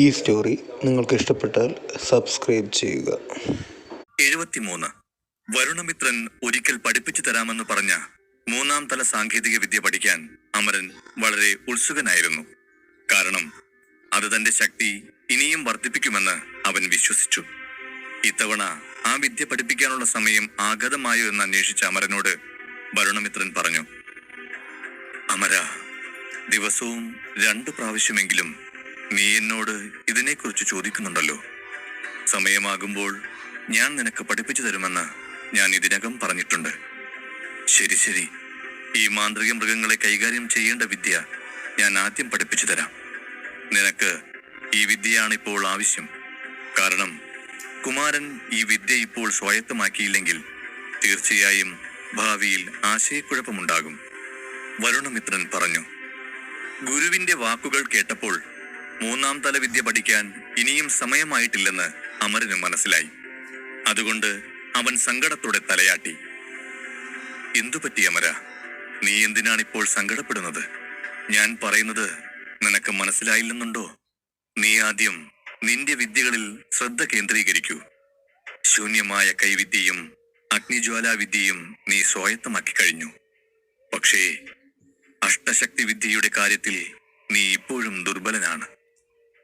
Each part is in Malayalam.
ഈ സ്റ്റോറി നിങ്ങൾക്ക് ഇഷ്ടപ്പെട്ടാൽ സബ്സ്ക്രൈബ് ചെയ്യുക. 73. വരുണമിത്രൻ ഒരിക്കൽ പഠിപ്പിച്ചു തരാമെന്ന് പറഞ്ഞ 3-ാം തല സാങ്കേതിക വിദ്യ പഠിക്കാൻ അമരൻ വളരെ ഉത്സുകനായിരുന്നു. കാരണം അത് തന്റെ ശക്തി ഇനിയും വർദ്ധിപ്പിക്കുമെന്ന് അവൻ വിശ്വസിച്ചു. ഇത്തവണ ആ വിദ്യ പഠിപ്പിക്കാനുള്ള സമയം ആഗതമായോ എന്ന് അന്വേഷിച്ച അമരനോട് വരുണമിത്രൻ പറഞ്ഞു, അമര, ദിവസവും 2 പ്രാവശ്യമെങ്കിലും നീ എന്നോട് ഇതിനെക്കുറിച്ച് ചോദിക്കുന്നുണ്ടല്ലോ. സമയമാകുമ്പോൾ ഞാൻ നിനക്ക് പഠിപ്പിച്ചു തരുമെന്ന് ഞാൻ ഇതിനകം പറഞ്ഞിട്ടുണ്ട്. ശരി, ഈ മാന്ത്രിക മൃഗങ്ങളെ കൈകാര്യം ചെയ്യേണ്ട വിദ്യ ഞാൻ ആദ്യം പഠിപ്പിച്ചു തരാം. നിനക്ക് ഈ വിദ്യയാണിപ്പോൾ ആവശ്യം. കാരണം കുമാരൻ ഈ വിദ്യ ഇപ്പോൾ സ്വായത്തമാക്കിയില്ലെങ്കിൽ തീർച്ചയായും ഭാവിയിൽ ആശയക്കുഴപ്പമുണ്ടാകും. വരുണമിത്രൻ പറഞ്ഞു. ഗുരുവിന്റെ വാക്കുകൾ കേട്ടപ്പോൾ 3-ാം തല വിദ്യ പഠിക്കാൻ ഇനിയും സമയമായിട്ടില്ലെന്ന് അമരന് മനസ്സിലായി. അതുകൊണ്ട് അവൻ സങ്കടത്തോടെ തലയാട്ടി. എന്തുപറ്റി അമര? നീ എന്തിനാണിപ്പോൾ സങ്കടപ്പെടുന്നത്? ഞാൻ പറയുന്നത് നിനക്ക് മനസ്സിലായില്ലെന്നുണ്ടോ? നീ ആദ്യം നിന്റെ വിദ്യകളിൽ ശ്രദ്ധ കേന്ദ്രീകരിക്കൂ. ശൂന്യമായ കൈവിദ്യയും അഗ്നിജ്വാലാവിദ്യയും നീ സ്വായത്തമാക്കി കഴിഞ്ഞു. പക്ഷേ അഷ്ടശക്തി വിദ്യയുടെ കാര്യത്തിൽ നീ ഇപ്പോഴും ദുർബലനാണ്.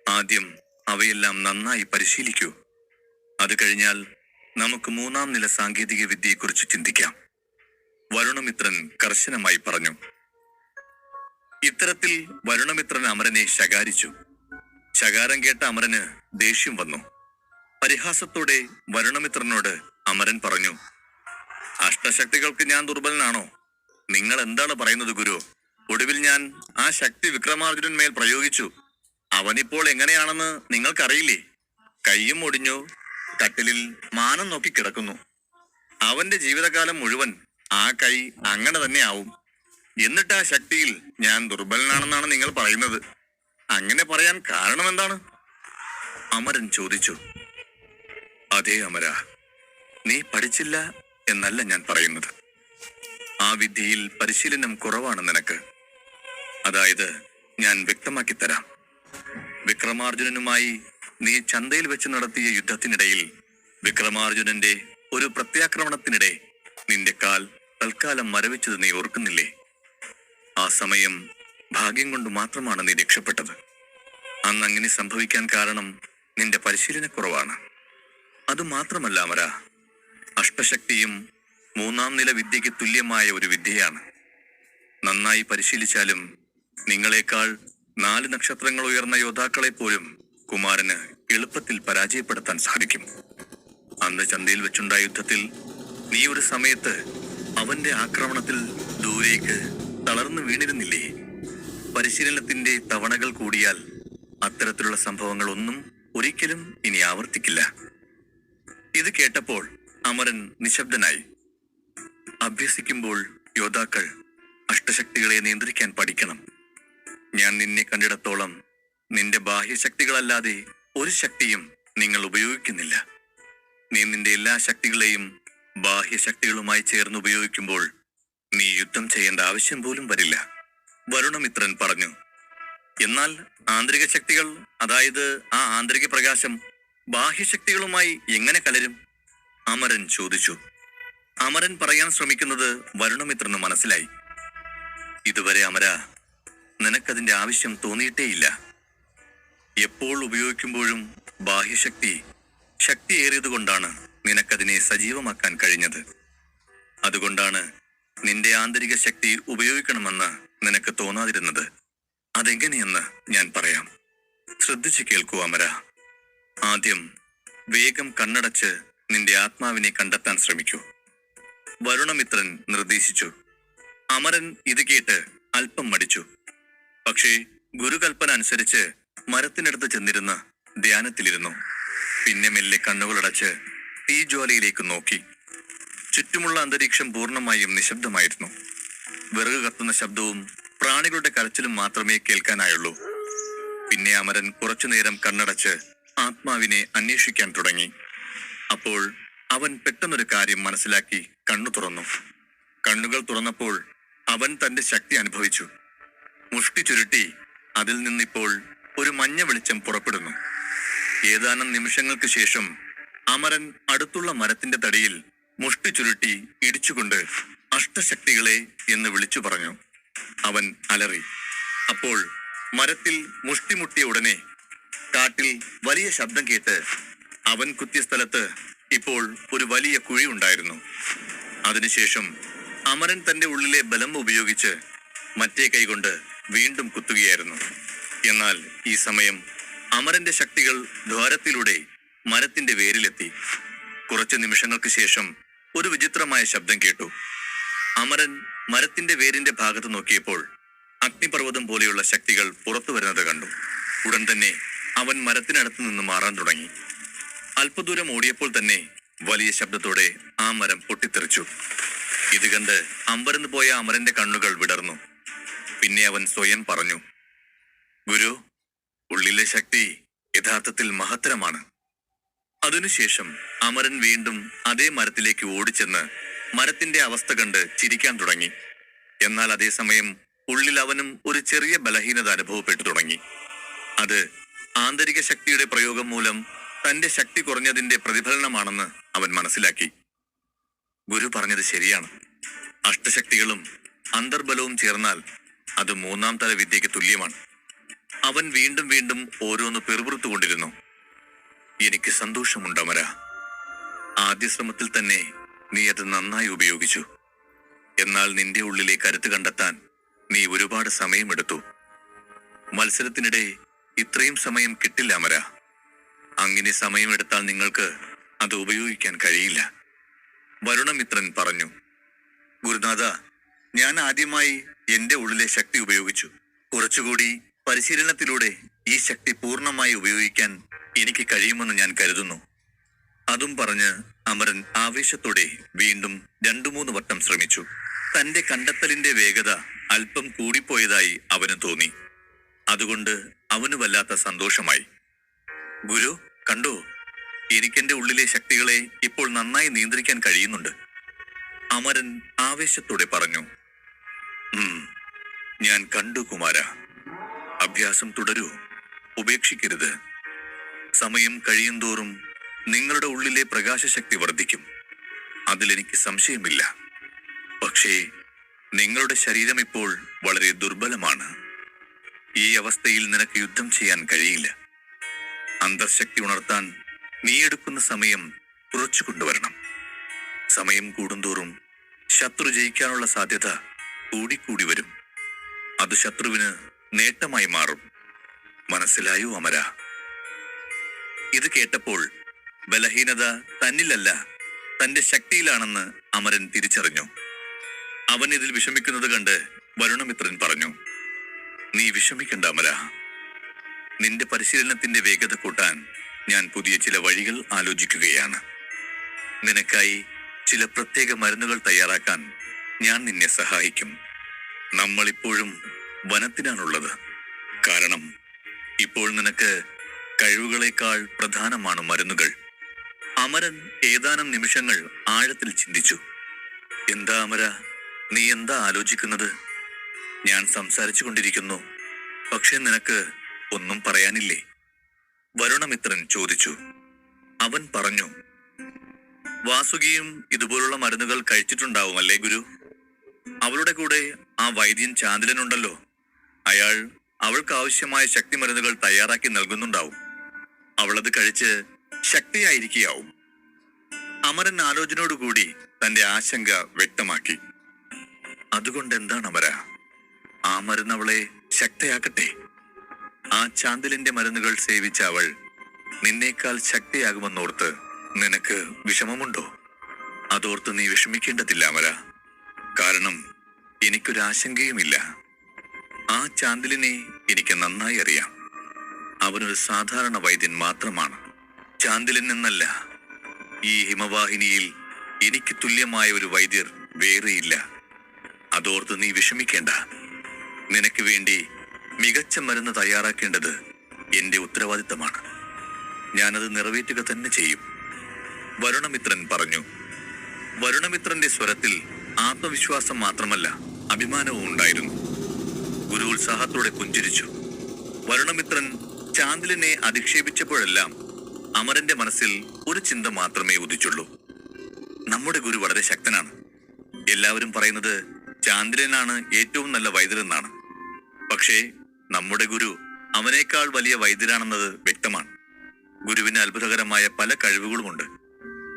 ആദ്യം അവയെല്ലാം നന്നായി പരിശീലിക്കൂ. അത് കഴിഞ്ഞാൽ നമുക്ക് 3-ാം നില സാങ്കേതിക വിദ്യയെക്കുറിച്ച് ചിന്തിക്കാം. വരുണമിത്രൻ കർശനമായി പറഞ്ഞു. ഇത്തരത്തിൽ വരുണമിത്രൻ അമരനെ ശകാരിച്ചു. ശകാരം കേട്ട അമരന് ദേഷ്യം വന്നു. പരിഹാസത്തോടെ വരുണമിത്രനോട് അമരൻ പറഞ്ഞു, അഷ്ടശക്തികൾക്ക് ഞാൻ ദുർബലനാണോ? നിങ്ങൾ എന്താണ് പറയുന്നത് ഗുരു? ഒടുവിൽ ഞാൻ ആ ശക്തി വിക്രമാർജുനന്മേൽ പ്രയോഗിച്ചു. അവനിപ്പോൾ എങ്ങനെയാണെന്ന് നിങ്ങൾക്കറിയില്ലേ? കൈയും ഒടിഞ്ഞു, കട്ടിലിൽ മാനം നോക്കി കിടക്കുന്നു. അവന്റെ ജീവിതകാലം മുഴുവൻ ആ കൈ അങ്ങനെ തന്നെ ആവും. എന്നിട്ട് ആ ശക്തിയിൽ ഞാൻ ദുർബലനാണെന്നാണ് നിങ്ങൾ പറയുന്നത്. അങ്ങനെ പറയാൻ കാരണം എന്താണ്? അമരൻ ചോദിച്ചു. അതേ അമര, നീ പഠിച്ചില്ല എന്നല്ല ഞാൻ പറയുന്നത്. ആ വിദ്യയിൽ പരിശീലനം കുറവാണ് നിനക്ക്. അതായത് ഞാൻ വ്യക്തമാക്കി തരാം. വിക്രമാർജുനനുമായി നീ ചന്തയിൽ വെച്ച് നടത്തിയ യുദ്ധത്തിനിടയിൽ വിക്രമാർജുനന്റെ ഒരു പ്രത്യാക്രമണത്തിനിടെ നിന്റെ കാൽ തൽക്കാലം മരവിച്ചത് നീ ഓർക്കുന്നില്ലേ? ആ സമയം ഭാഗ്യം കൊണ്ട് മാത്രമാണ് നീ രക്ഷപ്പെട്ടത്. അന്ന് അങ്ങനെ സംഭവിക്കാൻ കാരണം നിന്റെ പരിശീലനക്കുറവാണ്. അതുമാത്രമല്ല അമര, അഷ്ടശക്തിയും 3-ാം നില വിദ്യയ്ക്ക് തുല്യമായ ഒരു വിദ്യയാണ്. നന്നായി പരിശീലിച്ചാലും നിങ്ങളെക്കാൾ 4 നക്ഷത്രങ്ങൾ ഉയർന്ന യോദ്ധാക്കളെ പോലും കുമാരന് എളുപ്പത്തിൽ പരാജയപ്പെടുത്താൻ സാധിക്കും. അന്ന് ചന്തയിൽ വെച്ചുണ്ടായ യുദ്ധത്തിൽ നീ ഒരു സമയത്ത് അവന്റെ ആക്രമണത്തിൽ ദൂരേക്ക് തളർന്നു വീണിരുന്നില്ലേ? പരിശീലനത്തിന്റെ തവണകൾ കൂടിയാൽ അത്തരത്തിലുള്ള സംഭവങ്ങൾ ഒന്നും ഒരിക്കലും ഇനി ആവർത്തിക്കില്ല. ഇത് കേട്ടപ്പോൾ അമരൻ നിശബ്ദനായി. അഭ്യസിക്കുമ്പോൾ യോദ്ധാക്കൾ അഷ്ടശക്തികളെ നിയന്ത്രിക്കാൻ പഠിക്കണം. ഞാൻ നിന്നെ കണ്ടിടത്തോളം നിന്റെ ബാഹ്യശക്തികളല്ലാതെ ഒരു ശക്തിയും നിങ്ങൾ ഉപയോഗിക്കുന്നില്ല. നീ നിന്റെ എല്ലാ ശക്തികളെയും ബാഹ്യശക്തികളുമായി ചേർന്ന് ഉപയോഗിക്കുമ്പോൾ നീ യുദ്ധം ചെയ്യേണ്ട ആവശ്യം പോലും വരില്ല. വരുണമിത്രൻ പറഞ്ഞു. എന്നാൽ ആന്തരിക ശക്തികൾ, അതായത് ആ ആന്തരിക പ്രകാശം ബാഹ്യശക്തികളുമായി എങ്ങനെ കലരും? അമരൻ ചോദിച്ചു. അമരൻ പറയാൻ ശ്രമിക്കുന്നത് വരുണമിത്രന് മനസ്സിലായി. ഇതുവരെ അമര, നിനക്കതിന്റെ ആവശ്യം തോന്നിയിട്ടേയില്ല. എപ്പോൾ ഉപയോഗിക്കുമ്പോഴും ബാഹ്യശക്തി ശക്തിയേറിയതുകൊണ്ടാണ് നിനക്കതിനെ സജീവമാക്കാൻ കഴിഞ്ഞത്. അതുകൊണ്ടാണ് നിന്റെ ആന്തരിക ശക്തി ഉപയോഗിക്കണമെന്ന് നിനക്ക് തോന്നാതിരുന്നത്. അതെങ്ങനെയെന്ന് ഞാൻ പറയാം. ശ്രദ്ധിച്ചു കേൾക്കൂ അമര. ആദ്യം വേഗം കണ്ണടച്ച് നിന്റെ ആത്മാവിനെ കണ്ടെത്താൻ ശ്രമിക്കൂ. വരുണമിത്രൻ നിർദ്ദേശിച്ചു. അമരൻ ഇത് കേട്ട് അല്പം മടിച്ചു. പക്ഷേ ഗുരുകൽപ്പന അനുസരിച്ച് മരത്തിനടുത്ത് ചെന്നിരുന്ന് ധ്യാനത്തിലിരുന്നു. പിന്നെ മെല്ലെ കണ്ണുകളടച്ച് തീജ്വാലയിലേക്ക് നോക്കി. ചുറ്റുമുള്ള അന്തരീക്ഷം പൂർണ്ണമായും നിശബ്ദമായിരുന്നു. വിറക് കത്തുന്ന ശബ്ദവും പ്രാണികളുടെ കരച്ചിലും മാത്രമേ കേൾക്കാനായുള്ളൂ. പിന്നെ അമരൻ കുറച്ചുനേരം കണ്ണടച്ച് ആത്മാവിനെ അന്വേഷിക്കാൻ തുടങ്ങി. അപ്പോൾ അവൻ പെട്ടെന്നൊരു കാര്യം മനസ്സിലാക്കി കണ്ണു തുറന്നു. കണ്ണുകൾ തുറന്നപ്പോൾ അവൻ തന്റെ ശക്തി അനുഭവിച്ചു. മുഷ്ടി ചുരുട്ടി അതിൽ നിന്നിപ്പോൾ ഒരു മഞ്ഞ വെളിച്ചം പുറപ്പെടുന്നു. ഏതാനും നിമിഷങ്ങൾക്ക് ശേഷം അമരൻ അടുത്തുള്ള മരത്തിന്റെ തടിയിൽ മുഷ്ടി ചുരുട്ടി ഇടിച്ചുകൊണ്ട് അഷ്ടശക്തികളെ എന്ന് വിളിച്ചു പറഞ്ഞു. അവൻ അലറി. അപ്പോൾ മരത്തിൽ മുഷ്ടിമുട്ടിയ ഉടനെ കാട്ടിൽ വലിയ ശബ്ദം കേട്ട് അവൻ കുത്തിയ സ്ഥലത്ത് ഇപ്പോൾ ഒരു വലിയ കുഴി ഉണ്ടായിരുന്നു. അതിനുശേഷം അമരൻ തന്റെ ഉള്ളിലെ ബലം ഉപയോഗിച്ച് മറ്റേ കൈകൊണ്ട് വീണ്ടും കുത്തുകയായിരുന്നു. എന്നാൽ ഈ സമയം അമരന്റെ ശക്തികൾ ദ്വാരത്തിലൂടെ മരത്തിന്റെ വേരിലെത്തി. കുറച്ച് നിമിഷങ്ങൾക്ക് ശേഷം ഒരു വിചിത്രമായ ശബ്ദം കേട്ടു. അമരൻ മരത്തിന്റെ വേരിന്റെ ഭാഗത്ത് നോക്കിയപ്പോൾ അഗ്നിപർവ്വതം പോലെയുള്ള ശക്തികൾ പുറത്തു വരുന്നത് കണ്ടു. ഉടൻ തന്നെ അവൻ മരത്തിനടുത്ത് നിന്ന് മാറാൻ തുടങ്ങി. അല്പദൂരം ഓടിയപ്പോൾ തന്നെ വലിയ ശബ്ദത്തോടെ ആ മരം പൊട്ടിത്തെറിച്ചു. ഇത് കണ്ട് അമ്പരന്ന് പോയ അമരന്റെ കണ്ണുകൾ വിടർന്നു. പിന്നെ അവൻ സ്വയം പറഞ്ഞു, ഗുരു, ഉള്ളിലെ ശക്തി യഥാർത്ഥത്തിൽ മഹത്തരമാണ്. അതിനുശേഷം അമരൻ വീണ്ടും അതേ മരത്തിലേക്ക് ഓടിച്ചെന്ന് മരത്തിന്റെ അവസ്ഥ കണ്ട് ചിരിക്കാൻ തുടങ്ങി. എന്നാൽ അതേസമയം ഉള്ളിൽ അവനും ഒരു ചെറിയ ബലഹീനത അനുഭവപ്പെട്ടു തുടങ്ങി. അത് ആന്തരിക ശക്തിയുടെ പ്രയോഗം മൂലം തന്റെ ശക്തി കുറഞ്ഞതിന്റെ പ്രതിഫലനമാണെന്ന് അവൻ മനസ്സിലാക്കി. ഗുരു പറഞ്ഞത് ശരിയാണ്. അഷ്ടശക്തികളും അന്തർബലവും ചേർന്നാൽ അത് 3-ാം തല വിദ്യയ്ക്ക് തുല്യമാണ്. അവൻ വീണ്ടും വീണ്ടും ഓരോന്ന് പിറുപിറുത്തുകൊണ്ടിരുന്നു. എനിക്ക് സന്തോഷമുണ്ട് അമര. ആദ്യ ശ്രമത്തിൽ തന്നെ നീ അത് നന്നായി ഉപയോഗിച്ചു. എന്നാൽ നിന്റെ ഉള്ളിലെ കരുത്ത് കണ്ടെത്താൻ നീ ഒരുപാട് സമയമെടുത്തു. മത്സരത്തിനിടെ ഇത്രയും സമയം കിട്ടില്ല അമര. അങ്ങനെ സമയമെടുത്താൽ നിങ്ങൾക്ക് അത് ഉപയോഗിക്കാൻ കഴിയില്ല. വരുണമിത്രൻ പറഞ്ഞു. ഗുരുനാഥ, ഞാൻ ആദ്യമായി എന്റെ ഉള്ളിലെ ശക്തി ഉപയോഗിച്ചു. കുറച്ചുകൂടി പരിശീലനത്തിലൂടെ ഈ ശക്തി പൂർണ്ണമായി ഉപയോഗിക്കാൻ എനിക്ക് കഴിയുമെന്ന് ഞാൻ കരുതുന്നു. അതും പറഞ്ഞ് അമരൻ ആവേശത്തോടെ വീണ്ടും 2-3 വട്ടം ശ്രമിച്ചു. തന്റെ കണ്ടെത്തലിന്റെ വേഗത അല്പം കൂടിപ്പോയതായി അവന് തോന്നി. അതുകൊണ്ട് അവന് വല്ലാത്ത സന്തോഷമായി. ഗുരു, കണ്ടോ, എനിക്കെന്റെ ഉള്ളിലെ ശക്തികളെ ഇപ്പോൾ നന്നായി നിയന്ത്രിക്കാൻ കഴിയുന്നുണ്ട്. അമരൻ ആവേശത്തോടെ പറഞ്ഞു. ഞാൻ കണ്ടു കുമാര. അഭ്യാസം തുടരൂ, ഉപേക്ഷിക്കരുത്. സമയം കഴിയുന്തോറും നിങ്ങളുടെ ഉള്ളിലെ പ്രകാശശക്തി വർദ്ധിക്കും. അതിലെനിക്ക് സംശയമില്ല. പക്ഷേ നിങ്ങളുടെ ശരീരം ഇപ്പോൾ വളരെ ദുർബലമാണ്. ഈ അവസ്ഥയിൽ നിനക്ക് യുദ്ധം ചെയ്യാൻ കഴിയില്ല. അന്തർശക്തി ഉണർത്താൻ നീ എടുക്കുന്ന സമയം കുറച്ചു കൊണ്ടുവരണം. സമയം കൂടുന്തോറും ശത്രു ജയിക്കാനുള്ള സാധ്യത കൂടിക്കൂടി വരും. അത് ശത്രുവിന് നേട്ടമായി മാറും. മനസ്സിലായോ അമര? ഇത് കേട്ടപ്പോൾ ബലഹീനത തന്നിലല്ല, തന്റെ ശക്തിയിലാണെന്ന് അമരൻ തിരിച്ചറിഞ്ഞു. അവൻ ഇതിൽ വിഷമിക്കുന്നത് കണ്ട് വരുണമിത്രൻ പറഞ്ഞു. നീ വിഷമിക്കണ്ട അമര. നിന്റെ പരിശീലനത്തിന്റെ വേഗത കൂട്ടാൻ ഞാൻ പുതിയ ചില വഴികൾ ആലോചിക്കുകയാണ്. നിനക്കായി ചില പ്രത്യേക മരുന്നുകൾ തയ്യാറാക്കാൻ ഞാൻ നിന്നെ സഹായിക്കും. നമ്മളിപ്പോഴും വനത്തിലാണുള്ളത്. കാരണം ഇപ്പോൾ നിനക്ക് കഴിവുകളേക്കാൾ പ്രധാനമാണ് മരുന്നുകൾ. അമരൻ ഏതാനും നിമിഷങ്ങൾ ആഴത്തിൽ ചിന്തിച്ചു. എന്താ അമര, നീ എന്താ ആലോചിക്കുന്നത്? ഞാൻ സംസാരിച്ചു കൊണ്ടിരിക്കുന്നു, പക്ഷെ നിനക്ക് ഒന്നും പറയാനില്ലേ? വരുണമിത്രൻ ചോദിച്ചു. അവൻ പറഞ്ഞു, വാസുകിയും ഇതുപോലുള്ള മരുന്നുകൾ കഴിച്ചിട്ടുണ്ടാവുമല്ലേ ഗുരു? അവളുടെ കൂടെ ആ വൈദ്യൻ ചാന്ദിലനുണ്ടല്ലോ. അയാൾ അവൾക്ക് ആവശ്യമായ ശക്തി മരുന്നുകൾ തയ്യാറാക്കി നൽകുന്നുണ്ടാവും. അവളത് കഴിച്ച് ശക്തിയായിരിക്കാവും. അമരൻ ആലോചനയോടുകൂടി തന്റെ ആശങ്ക വ്യക്തമാക്കി. അതുകൊണ്ട് എന്താണ് അമര? ആ മരുന്ന് അവളെ ശക്തയാക്കട്ടെ. ആ ചാന്ദിലിന്റെ മരുന്നുകൾ സേവിച്ച അവൾ നിന്നേക്കാൾ ശക്തിയാകുമെന്നോർത്ത് നിനക്ക് വിഷമമുണ്ടോ? അതോർത്ത് നീ വിഷമിക്കേണ്ടതില്ല അമര. കാരണം എനിക്കൊരാശങ്കയുമില്ല. ആ ചാന്ദിലിനെ എനിക്ക് നന്നായി അറിയാം. അവനൊരു സാധാരണ വൈദ്യൻ മാത്രമാണ്. ചാന്ദിലിൽ നിന്നല്ല, ഈ ഹിമവാഹിനിയിൽ എനിക്ക് തുല്യമായ ഒരു വൈദ്യർ വേറെയില്ല. അതോർത്ത് നീ വിഷമിക്കേണ്ട. നിനക്ക് വേണ്ടി മികച്ച മരുന്ന് തയ്യാറാക്കേണ്ടത് എന്റെ ഉത്തരവാദിത്തമാണ്. ഞാനത് നിറവേറ്റുക തന്നെ ചെയ്യും. വരുണമിത്രൻ പറഞ്ഞു. വരുണമിത്രന്റെ സ്വരത്തിൽ ആത്മവിശ്വാസം മാത്രമല്ല, അഭിമാനവും ഉണ്ടായിരുന്നു. ഗുരു ഉത്സാഹത്തോടെ പുഞ്ചിരിച്ചു. വരുണമിത്രൻ ചാന്ദിലിനെ അധിക്ഷേപിച്ചപ്പോഴെല്ലാം അമരന്റെ മനസ്സിൽ ഒരു ചിന്ത മാത്രമേ ഉദിച്ചുള്ളൂ. നമ്മുടെ ഗുരു വളരെ ശക്തനാണ്. എല്ലാവരും പറയുന്നത് ചാന്ദിലനാണ് ഏറ്റവും നല്ല വൈദ്യരെന്നാണ്. പക്ഷേ നമ്മുടെ ഗുരു അവനേക്കാൾ വലിയ വൈദ്യരാണെന്നത് വ്യക്തമാണ്. ഗുരുവിന് അത്ഭുതകരമായ പല കഴിവുകളുമുണ്ട്.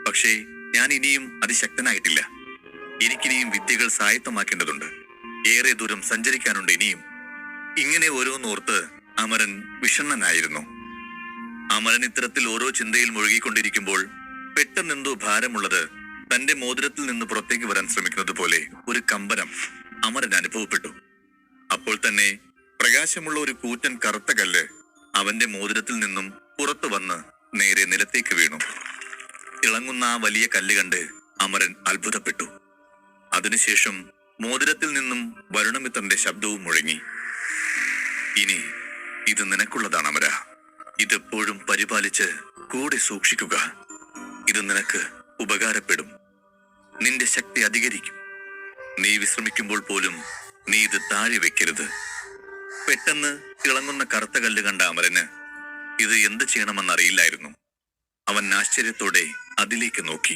പക്ഷേ ഞാൻ ഇനിയും അതിശക്തനായിട്ടില്ല. എനിക്കിനിയും വിദ്യകൾ സ്വായത്തമാക്കേണ്ടതുണ്ട്. ഏറെ ദൂരം സഞ്ചരിക്കാനുണ്ട് ഇനിയും. ഇങ്ങനെ ഓരോന്നോർത്ത് അമരൻ വിഷണ്ണനായിരുന്നു. അമരൻ ഇത്തരത്തിൽ ഓരോ ചിന്തയിൽ മുഴുകിക്കൊണ്ടിരിക്കുമ്പോൾ പെട്ടെന്നെന്തോ ഭാരമുള്ളത് തന്റെ മോതിരത്തിൽ നിന്ന് പുറത്തേക്ക് വരാൻ ശ്രമിക്കുന്നത് പോലെ ഒരു കമ്പനം അമരൻ അനുഭവപ്പെട്ടു. അപ്പോൾ തന്നെ പ്രകാശമുള്ള ഒരു കൂറ്റൻ കറുത്ത കല്ല് അവന്റെ മോതിരത്തിൽ നിന്നും പുറത്തു വന്ന് നേരെ നിലത്തേക്ക് വീണു. തിളങ്ങുന്ന ആ വലിയ കല്ല് കണ്ട് അമരൻ അത്ഭുതപ്പെട്ടു. അതിനുശേഷം മോതിരത്തിൽ നിന്നും വരുണമിത്രന്റെ ശബ്ദവും മുഴങ്ങി. ഇനി ഇത് നിനക്കുള്ളതാണ് അമര. ഇതെപ്പോഴും പരിപാലിച്ച് കൂടെ സൂക്ഷിക്കുക. ഇത് നിനക്ക് ഉപകാരപ്പെടും. നിന്റെ ശക്തി അധികരിക്കും. നീ വിശ്രമിക്കുമ്പോൾ പോലും നീ ഇത് താഴെ വെക്കരുത്. പെട്ടെന്ന് തിളങ്ങുന്ന കറുത്ത കല്ല് കണ്ട അമരന് ഇത് എന്ത് ചെയ്യണമെന്നറിയില്ലായിരുന്നു. അവൻ ആശ്ചര്യത്തോടെ അതിലേക്ക് നോക്കി.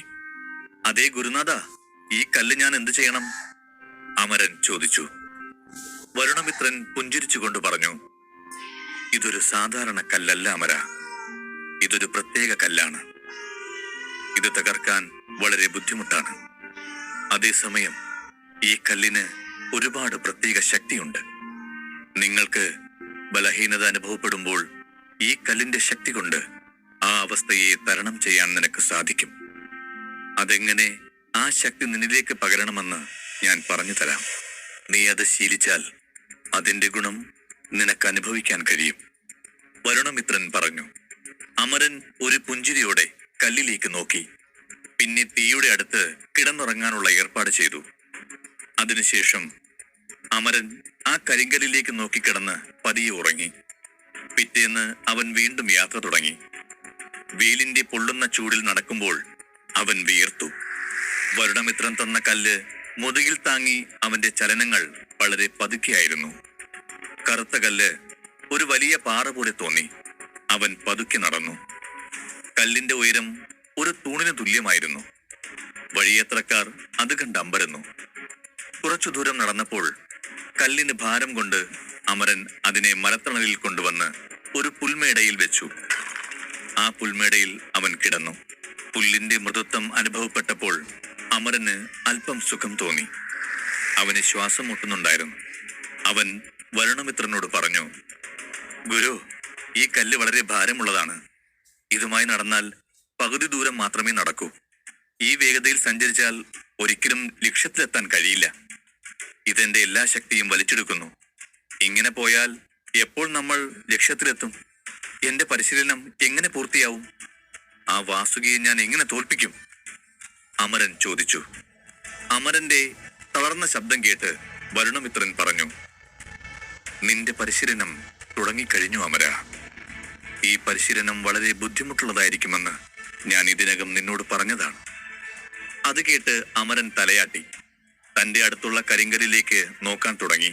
അതേ ഗുരുനാഥ, ഈ കല്ല് ഞാൻ എന്ത് ചെയ്യണം? അമരൻ ചോദിച്ചു. വരുണമിത്രൻ പുഞ്ചിരിച്ചുകൊണ്ട് പറഞ്ഞു, ഇതൊരു സാധാരണ കല്ലല്ല അമര. ഇതൊരു പ്രത്യേക കല്ലാണ്. ഇത് തകർക്കാൻ വളരെ ബുദ്ധിമുട്ടാണ്. അതേസമയം ഈ കല്ലിന് ഒരുപാട് പ്രത്യേക ശക്തിയുണ്ട്. നിങ്ങൾക്ക് ബലഹീനത അനുഭവപ്പെടുമ്പോൾ ഈ കല്ലിന്റെ ശക്തി കൊണ്ട് ആ അവസ്ഥയെ തരണം ചെയ്യാൻ നിനക്ക് സാധിക്കും. അതെങ്ങനെ ആ ശക്തി നിന്നിലേക്ക് പകരണമെന്ന് ഞാൻ പറഞ്ഞു തരാം. നീ അത് ശീലിച്ചാൽ അതിന്റെ ഗുണം നിനക്ക് അനുഭവിക്കാൻ കഴിയും. വരുണമിത്രൻ പറഞ്ഞു. അമരൻ ഒരു പുഞ്ചിരിയോടെ കല്ലിലേക്ക് നോക്കി. പിന്നെ തീയുടെ അടുത്ത് കിടന്നുറങ്ങാനുള്ള ഏർപ്പാട് ചെയ്തു. അതിനുശേഷം അമരൻ ആ കരിങ്കല്ലിലേക്ക് നോക്കിക്കിടന്ന് പതിയെ ഉറങ്ങി. പിറ്റേന്ന് അവൻ വീണ്ടും യാത്ര തുടങ്ങി. വെയിലിന്റെ പൊള്ളുന്ന ചൂടിൽ നടക്കുമ്പോൾ അവൻ വിയർത്തു. വരുണമിത്രൻ തന്ന കല്ല് മുതുകിൽ താങ്ങി അവന്റെ ചലനങ്ങൾ വളരെ പതുക്കെയായിരുന്നു. കറുത്ത കല്ല് ഒരു വലിയ പാറ പോലെ തോന്നി. അവൻ പതുക്കെ നടന്നു. കല്ലിന്റെ ഉയരം ഒരു തൂണിന് തുല്യമായിരുന്നു. വഴിയാത്രക്കാർ അത് കണ്ട് അമ്പരന്നു. കുറച്ചു ദൂരം നടന്നപ്പോൾ കല്ലിന് ഭാരം കൊണ്ട് അമരൻ അതിനെ മരത്തണലിൽ കൊണ്ടുവന്ന് ഒരു പുൽമേടയിൽ വെച്ചു. ആ പുൽമേടയിൽ അവൻ കിടന്നു. പുല്ലിന്റെ മൃദുത്വം അനുഭവപ്പെട്ടപ്പോൾ അമരന് അല്പം സുഖം തോന്നി. അവന് ശ്വാസം മുട്ടുന്നുണ്ടായിരുന്നു. അവൻ വരുണമിത്രനോട് പറഞ്ഞു, ഗുരു, ഈ കല്ല് വളരെ ഭാരമുള്ളതാണ്. ഇതുമായി നടന്നാൽ പകുതി ദൂരം മാത്രമേ നടക്കൂ. ഈ വേഗതയിൽ സഞ്ചരിച്ചാൽ ഒരിക്കലും ലക്ഷ്യത്തിലെത്താൻ കഴിയില്ല. ഇതെന്റെ എല്ലാ ശക്തിയും വലിച്ചെടുക്കുന്നു. ഇങ്ങനെ പോയാൽ എപ്പോൾ നമ്മൾ ലക്ഷ്യത്തിലെത്തും? എന്റെ പരിശീലനം എങ്ങനെ പൂർത്തിയാവും? ആ വാസുകിയെ ഞാൻ എങ്ങനെ തോൽപ്പിക്കും? അമരൻ ചോദിച്ചു. അമരന്റെ തളർന്ന ശബ്ദം കേട്ട് വരുണമിത്രൻ പറഞ്ഞു, നിന്റെ പരിശീലനം തുടങ്ങിക്കഴിഞ്ഞു അമര. ഈ പരിശീലനം വളരെ ബുദ്ധിമുട്ടുള്ളതായിരിക്കുമെന്ന് ഞാൻ ഇതിനകം നിന്നോട് പറഞ്ഞതാണ്. അത് കേട്ട് അമരൻ തലയാട്ടി തന്റെ അടുത്തുള്ള കരിങ്കല്ലിലേക്ക് നോക്കാൻ തുടങ്ങി.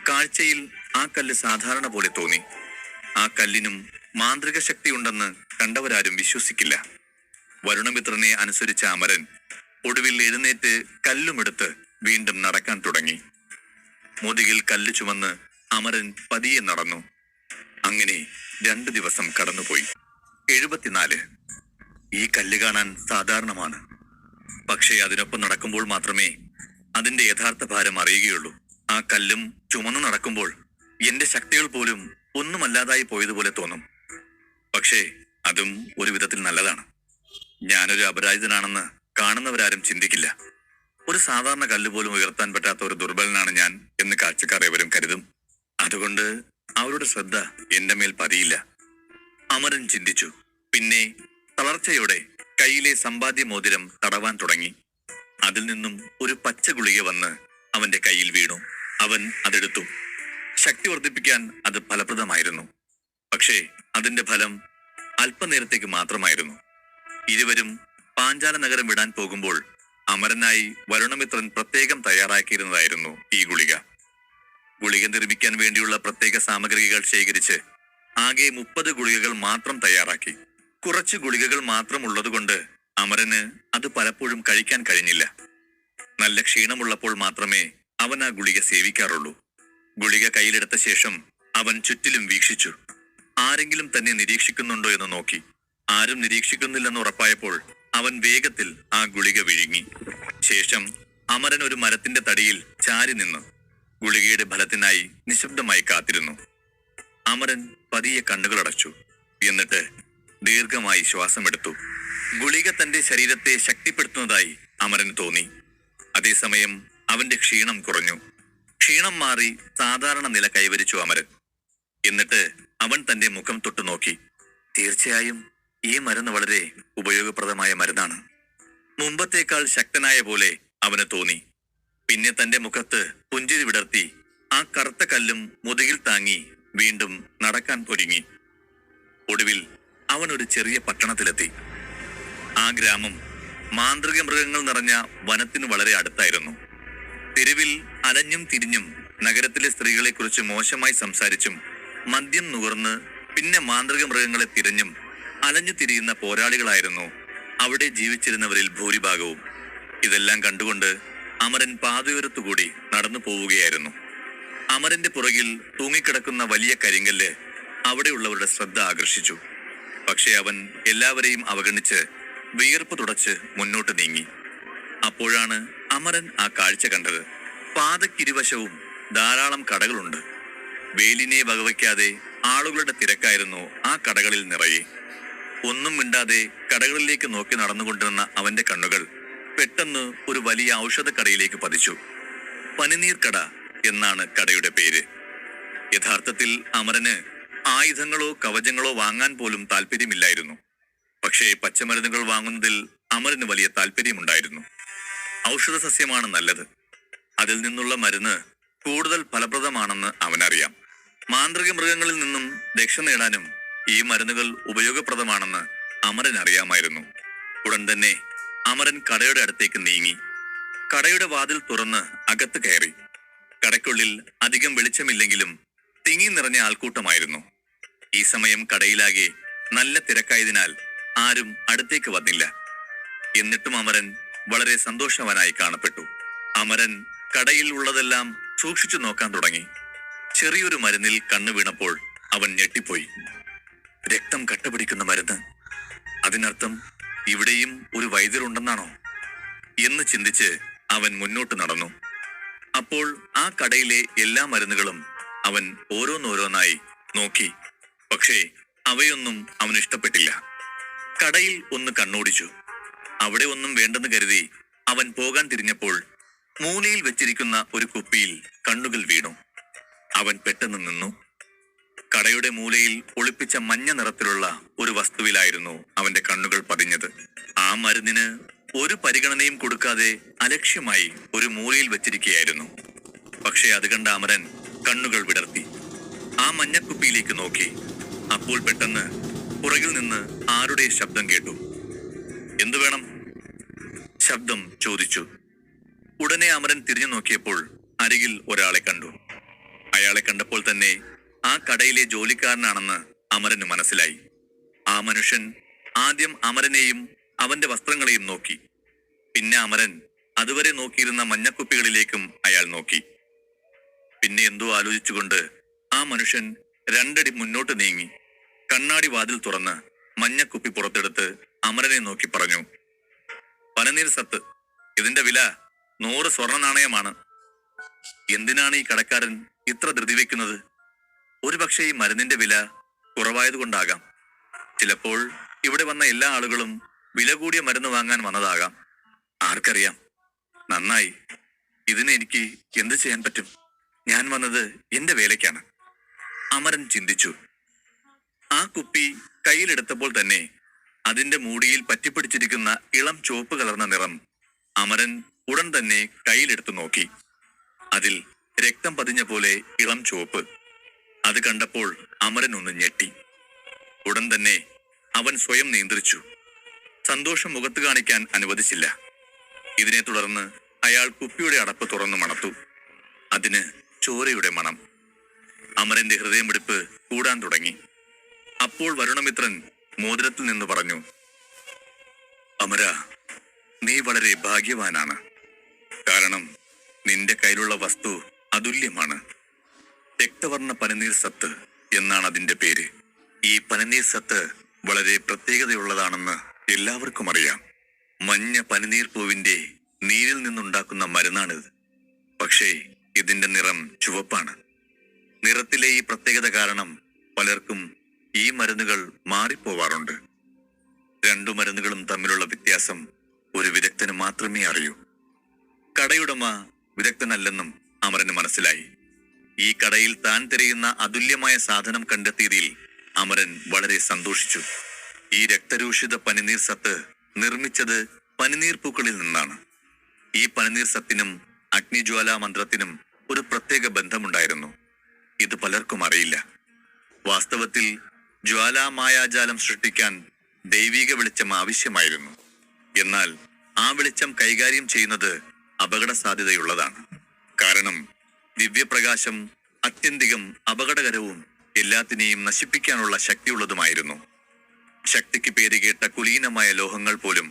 കാഴ്ചയിൽ ആ കല്ല് സാധാരണ പോലെ തോന്നി. ആ കല്ലിനും മാന്ത്രിക ശക്തിയുണ്ടെന്ന് കണ്ടവരാരും വിശ്വസിക്കില്ല. വരുണമിത്രനെ അനുസരിച്ച അമരൻ ഒടുവിൽ എഴുന്നേറ്റ് കല്ലുമെടുത്ത് വീണ്ടും നടക്കാൻ തുടങ്ങി. മുതുകിൽ കല്ല് ചുമന്ന് അമരൻ പതിയെ നടന്നു. അങ്ങനെ 2 ദിവസം കടന്നുപോയി. 74. ഈ കല്ല് കാണാൻ സാധാരണമാണ്. പക്ഷേ അതിനൊപ്പം നടക്കുമ്പോൾ മാത്രമേ അതിന്റെ യഥാർത്ഥ ഭാരം അറിയുകയുള്ളൂ. ആ കല്ലും ചുമന്നു നടക്കുമ്പോൾ എന്റെ ശക്തികൾ പോലും ഒന്നുമല്ലാതായി പോയതുപോലെ തോന്നും. പക്ഷേ അതും ഒരു വിധത്തിൽ നല്ലതാണ്. ഞാനൊരു അപരാജിതനാണെന്ന് കാണുന്നവരാരും ചിന്തിക്കില്ല. ഒരു സാധാരണ കല്ല് പോലും ഉയർത്താൻ പറ്റാത്ത ഒരു ദുർബലനാണ് ഞാൻ എന്ന് കാഴ്ചക്കാർ ഏവരും കരുതും. അതുകൊണ്ട് അവരുടെ ശ്രദ്ധ എന്റെ മേൽ പതിയില്ല. അമരൻ ചിന്തിച്ചു. പിന്നെ തളർച്ചയോടെ കയ്യിലെ സമ്പാദ്യ മോതിരം തടവാൻ തുടങ്ങി. അതിൽ നിന്നും ഒരു പച്ച ഗുളിക വന്ന് അവന്റെ കയ്യിൽ വീണു. അവൻ അതെടുത്തു. ശക്തി വർദ്ധിപ്പിക്കാൻ അത് ഫലപ്രദമായിരുന്നു. പക്ഷേ അതിന്റെ ഫലം അല്പനേരത്തേക്ക് മാത്രമായിരുന്നു. ഇരുവരും പാഞ്ചാല നഗരം വിടാൻ പോകുമ്പോൾ അമരനായി വരുണമിത്രൻ പ്രത്യേകം തയ്യാറാക്കിയിരുന്നതായിരുന്നു ഈ ഗുളിക. ഗുളിക നിർമ്മിക്കാൻ വേണ്ടിയുള്ള പ്രത്യേക സാമഗ്രികൾ ശേഖരിച്ച് ആകെ 30 ഗുളികകൾ മാത്രം തയ്യാറാക്കി. കുറച്ച് ഗുളികകൾ മാത്രം ഉള്ളതുകൊണ്ട് അമരന് അത് പലപ്പോഴും കഴിക്കാൻ കഴിഞ്ഞില്ല. നല്ല ക്ഷീണമുള്ളപ്പോൾ മാത്രമേ അവൻ ആ ഗുളിക സേവിക്കാറുള്ളൂ. ഗുളിക കയ്യിലെടുത്ത ശേഷം അവൻ ചുറ്റിലും വീക്ഷിച്ചു. ആരെങ്കിലും തന്നെ നിരീക്ഷിക്കുന്നുണ്ടോ എന്ന് നോക്കി. ആരും നിരീക്ഷിക്കുന്നില്ലെന്ന് ഉറപ്പായപ്പോൾ അവൻ വേഗത്തിൽ ആ ഗുളിക വിഴുങ്ങി. ശേഷം അമരൻ ഒരു മരത്തിന്റെ തടിയിൽ ചാരി നിന്നു ഗുളികയുടെ ഫലത്തിനായി നിശബ്ദമായി കാത്തിരുന്നു. അമരൻ പതിയെ കണ്ണുകളടച്ചു. എന്നിട്ട് ദീർഘമായി ശ്വാസമെടുത്തു. ഗുളിക തന്റെ ശരീരത്തെ ശക്തിപ്പെടുത്തുന്നതായി അമരന് തോന്നി. അതേസമയം അവന്റെ ക്ഷീണം കുറഞ്ഞു. ക്ഷീണം മാറി സാധാരണ നില കൈവരിച്ചു അമരൻ. എന്നിട്ട് അവൻ തന്റെ മുഖം തൊട്ടു നോക്കി. തീർച്ചയായും ഈ മരുന്ന് വളരെ ഉപയോഗപ്രദമായ മരുന്നാണ്. മുമ്പത്തേക്കാൾ ശക്തനായ പോലെ അവന് തോന്നി. പിന്നെ തന്റെ മുഖത്ത് പുഞ്ചിരി വിടർത്തി ആ കറുത്ത കല്ലും മുതുകിൽ താങ്ങി വീണ്ടും നടക്കാൻ ഒരുങ്ങി. ഒടുവിൽ അവൻ ഒരു ചെറിയ പട്ടണത്തിലെത്തി. ആ ഗ്രാമം മാന്ത്രിക മൃഗങ്ങൾ നിറഞ്ഞ വനത്തിന് വളരെ അടുത്തായിരുന്നു. തെരുവിൽ അലഞ്ഞും തിരിഞ്ഞും നഗരത്തിലെ സ്ത്രീകളെക്കുറിച്ച് മോശമായി സംസാരിച്ചും മദ്യം നുകർന്ന് പിന്നെ മാന്ത്രിക മൃഗങ്ങളെ തിരഞ്ഞും അലഞ്ഞു തിരിയുന്ന പോരാളികളായിരുന്നു അവിടെ ജീവിച്ചിരുന്നവരിൽ ഭൂരിഭാഗവും. ഇതെല്ലാം കണ്ടുകൊണ്ട് അമരൻ പാതയോരത്തുകൂടി നടന്നു പോവുകയായിരുന്നു. അമരന്റെ പുറകിൽ തൂങ്ങിക്കിടക്കുന്ന വലിയ കരിങ്കല്ല് അവിടെയുള്ളവരുടെ ശ്രദ്ധ ആകർഷിച്ചു. പക്ഷെ അവൻ എല്ലാവരെയും അവഗണിച്ച് വിയർപ്പ് തുടച്ച് മുന്നോട്ട് നീങ്ങി. അപ്പോഴാണ് അമരൻ ആ കാഴ്ച കണ്ടത്. പാതക്കിരുവശവും ധാരാളം കടകളുണ്ട്. വേലിനെ വകവയ്ക്കാതെ ആളുകളുടെ തിരക്കായിരുന്നു ആ കടകളിൽ നിറയെ. ഒന്നും മിണ്ടാതെ കടകളിലേക്ക് നോക്കി നടന്നുകൊണ്ടിരുന്ന അവന്റെ കണ്ണുകൾ പെട്ടെന്ന് ഒരു വലിയ ഔഷധക്കടയിലേക്ക് പതിച്ചു. പനിനീർക്കട എന്നാണ് കടയുടെ പേര്. യഥാർത്ഥത്തിൽ അമരന് ആയുധങ്ങളോ കവചങ്ങളോ വാങ്ങാൻ പോലും താല്പര്യമില്ലായിരുന്നു. പക്ഷേ പച്ചമരുന്നുകൾ വാങ്ങുന്നതിൽ അമരന് വലിയ താല്പര്യമുണ്ടായിരുന്നു. ഔഷധ സസ്യമാണ് നല്ലത്. അതിൽ നിന്നുള്ള മരുന്ന് കൂടുതൽ ഫലപ്രദമാണെന്ന് അവനറിയാം. മാന്ത്രിക മൃഗങ്ങളിൽ നിന്നും രക്ഷ നേടാനും ഈ മരുന്നുകൾ ഉപയോഗപ്രദമാണെന്ന് അമരൻ അറിയാമായിരുന്നു. ഉടൻ തന്നെ അമരൻ കടയുടെ അടുത്തേക്ക് നീങ്ങി. കടയുടെ വാതിൽ തുറന്ന് അകത്ത് കയറി. കടയ്ക്കുള്ളിൽ അധികം വെളിച്ചമില്ലെങ്കിലും തിങ്ങി നിറഞ്ഞ ആൾക്കൂട്ടമായിരുന്നു. ഈ സമയം കടയിലാകെ നല്ല തിരക്കായതിനാൽ ആരും അടുത്തേക്ക് വന്നില്ല. എന്നിട്ടും അമരൻ വളരെ സന്തോഷവാനായി കാണപ്പെട്ടു. അമരൻ കടയിൽ ഉള്ളതെല്ലാം സൂക്ഷിച്ചു നോക്കാൻ തുടങ്ങി. ചെറിയൊരു മരുന്നിൽ കണ്ണു വീണപ്പോൾ അവൻ ഞെട്ടിപ്പോയി. രക്തം കട്ടപിടിക്കുന്ന മരുന്ന്. അതിനർത്ഥം ഇവിടെയും ഒരു വൈദ്യരുണ്ടെന്നാണോ എന്ന് ചിന്തിച്ച് അവൻ മുന്നോട്ട് നടന്നു. അപ്പോൾ ആ കടയിലെ എല്ലാ മരുന്നുകളും അവൻ ഓരോന്നോരോന്നായി നോക്കി. പക്ഷേ അവയൊന്നും അവന് ഇഷ്ടപ്പെട്ടില്ല. കടയിൽ ഒന്ന് കണ്ണോടിച്ചു. അവിടെ ഒന്നും വേണ്ടെന്ന് കരുതി അവൻ പോകാൻ തിരിഞ്ഞപ്പോൾ മൂലയിൽ വെച്ചിരിക്കുന്ന ഒരു കുപ്പിയിൽ കണ്ണുകൾ വീണു. അവൻ പെട്ടെന്ന് നിന്നു. കടയുടെ മൂലയിൽ ഒളിപ്പിച്ച മഞ്ഞ നിറത്തിലുള്ള ഒരു വസ്തുവിലായിരുന്നു അവന്റെ കണ്ണുകൾ പതിഞ്ഞത്. ആ മരുന്നിന് ഒരു പരിഗണനയും കൊടുക്കാതെ അലക്ഷ്യമായി ഒരു മൂലയിൽ വെച്ചിരിക്കുകയായിരുന്നു. പക്ഷേ അത് കണ്ട അമരൻ കണ്ണുകൾ വിടർത്തി ആ മഞ്ഞക്കുപ്പിയിലേക്ക് നോക്കി. അപ്പോൾ പെട്ടെന്ന് പുറകിൽ നിന്ന് ആരുടെ ശബ്ദം കേട്ടു. എന്തു വേണം? ശബ്ദം ചോദിച്ചു. ഉടനെ അമരൻ തിരിഞ്ഞു നോക്കിയപ്പോൾ അരികിൽ ഒരാളെ കണ്ടു. അയാളെ കണ്ടപ്പോൾ തന്നെ ആ കടയിലെ ജോലിക്കാരനാണെന്ന് അമരന് മനസ്സിലായി. ആ മനുഷ്യൻ ആദ്യം അമരനെയും അവന്റെ വസ്ത്രങ്ങളെയും നോക്കി. പിന്നെ അമരൻ അതുവരെ നോക്കിയിരുന്ന മഞ്ഞക്കുപ്പികളിലേക്കും അയാൾ നോക്കി. പിന്നെ എന്തോ ആലോചിച്ചുകൊണ്ട് ആ മനുഷ്യൻ 2 അടി മുന്നോട്ട് നീങ്ങി കണ്ണാടി വാതിൽ തുറന്ന് മഞ്ഞക്കുപ്പി പുറത്തെടുത്ത് അമരനെ നോക്കി പറഞ്ഞു, പനനീർ സത്ത്. ഇതിന്റെ വില 100 സ്വർണ്ണ നാണയമാണ്. എന്തിനാണ് ഈ കടക്കാരൻ ഇത്ര ധൃതി വെക്കുന്നത്? ഒരുപക്ഷെ ഈ മരുന്നിന്റെ വില കുറവായതുകൊണ്ടാകാം. ചിലപ്പോൾ ഇവിടെ വന്ന എല്ലാ ആളുകളും വില കൂടിയ മരുന്ന് വാങ്ങാൻ വന്നതാകാം. ആർക്കറിയാം? നന്നായി. ഇതിന് എനിക്ക് എന്ത് ചെയ്യാൻ പറ്റും? ഞാൻ വന്നത് എന്റെ വേലയ്ക്കാണ്. അമരൻ ചിന്തിച്ചു. ആ കുപ്പി കയ്യിലെടുത്തപ്പോൾ തന്നെ അതിന്റെ മൂടിയിൽ പറ്റിപ്പിടിച്ചിരിക്കുന്ന ഇളം ചുവപ്പ് കലർന്ന നിറം അമരൻ ഉടൻ തന്നെ കയ്യിലെടുത്തു നോക്കി. അതിൽ രക്തം പതിഞ്ഞ പോലെ ഇളം ചുവപ്പ്. അത് കണ്ടപ്പോൾ അമരൻ ഒന്ന് ഞെട്ടി. ഉടൻ തന്നെ അവൻ സ്വയം നിയന്ത്രിച്ചു. സന്തോഷം മുഖത്ത് കാണിക്കാൻ അനുവദിച്ചില്ല. ഇതിനെ തുടർന്ന് അയാൾ കുപ്പിയുടെ അടപ്പ് തുറന്നു മണത്തു. അതിന് ചോരയുടെ മണം. അമരന്റെ ഹൃദയമിടിപ്പ് കൂടാൻ തുടങ്ങി. അപ്പോൾ വരുണമിത്രൻ മോതിരത്തിൽ നിന്ന് പറഞ്ഞു, അമര, നീ വളരെ ഭാഗ്യവാനാണ്. കാരണം നിന്റെ കയ്യിലുള്ള വസ്തു അതുല്യമാണ്. രക്തവർണ്ണ പനിനീർ സത്ത് എന്നാണ് അതിന്റെ പേര്. ഈ പനിനീർ സത്ത് വളരെ പ്രത്യേകതയുള്ളതാണെന്ന് എല്ലാവർക്കും അറിയാം. മഞ്ഞ പനിനീർ പൂവിന്റെ നീരിൽ നിന്നുണ്ടാക്കുന്ന മരുന്നാണിത്. പക്ഷേ ഇതിന്റെ നിറം ചുവപ്പാണ്. നിറത്തിലെ ഈ പ്രത്യേകത കാരണം പലർക്കും ഈ മരുന്നുകൾ മാറിപ്പോവാറുണ്ട്. രണ്ടു മരുന്നുകളും തമ്മിലുള്ള വ്യത്യാസം ഒരു വിദഗ്ധന് മാത്രമേ അറിയൂ. കടയുടമ വിദഗ്ധനല്ലെന്നും അമരന് മനസ്സിലായി. ഈ കടയിൽ താൻ തിരയുന്ന അതുല്യമായ സാധനം കണ്ടെത്തിയതിൽ അമരൻ വളരെ സന്തോഷിച്ചു. ഈ രക്തരൂഷിത പനിനീർ സത്ത് നിർമ്മിച്ചത് പനിനീർ പൂക്കളിൽ നിന്നാണ്. ഈ പനിനീർ സത്തിനും അഗ്നിജ്വാലാ മന്ത്രത്തിനും ഒരു പ്രത്യേക ബന്ധമുണ്ടായിരുന്നു. ഇത് പലർക്കും അറിയില്ല. വാസ്തവത്തിൽ ജ്വാലാമായാജാലം സൃഷ്ടിക്കാൻ ദൈവിക വെളിച്ചം ആവശ്യമായിരുന്നു. എന്നാൽ ആ വെളിച്ചം കൈകാര്യം ചെയ്യുന്നത് അപകട സാധ്യതയുള്ളതാണ്. കാരണം ദിവ്യപ്രകാശം അത്യന്തികം അപകടകരവും എല്ലാത്തിനെയും നശിപ്പിക്കാനുള്ള ശക്തിയുള്ളതുമായിരുന്നു. ശക്തിക്ക് പേരുകേട്ട കുലീനമായ ലോഹങ്ങൾ പോലും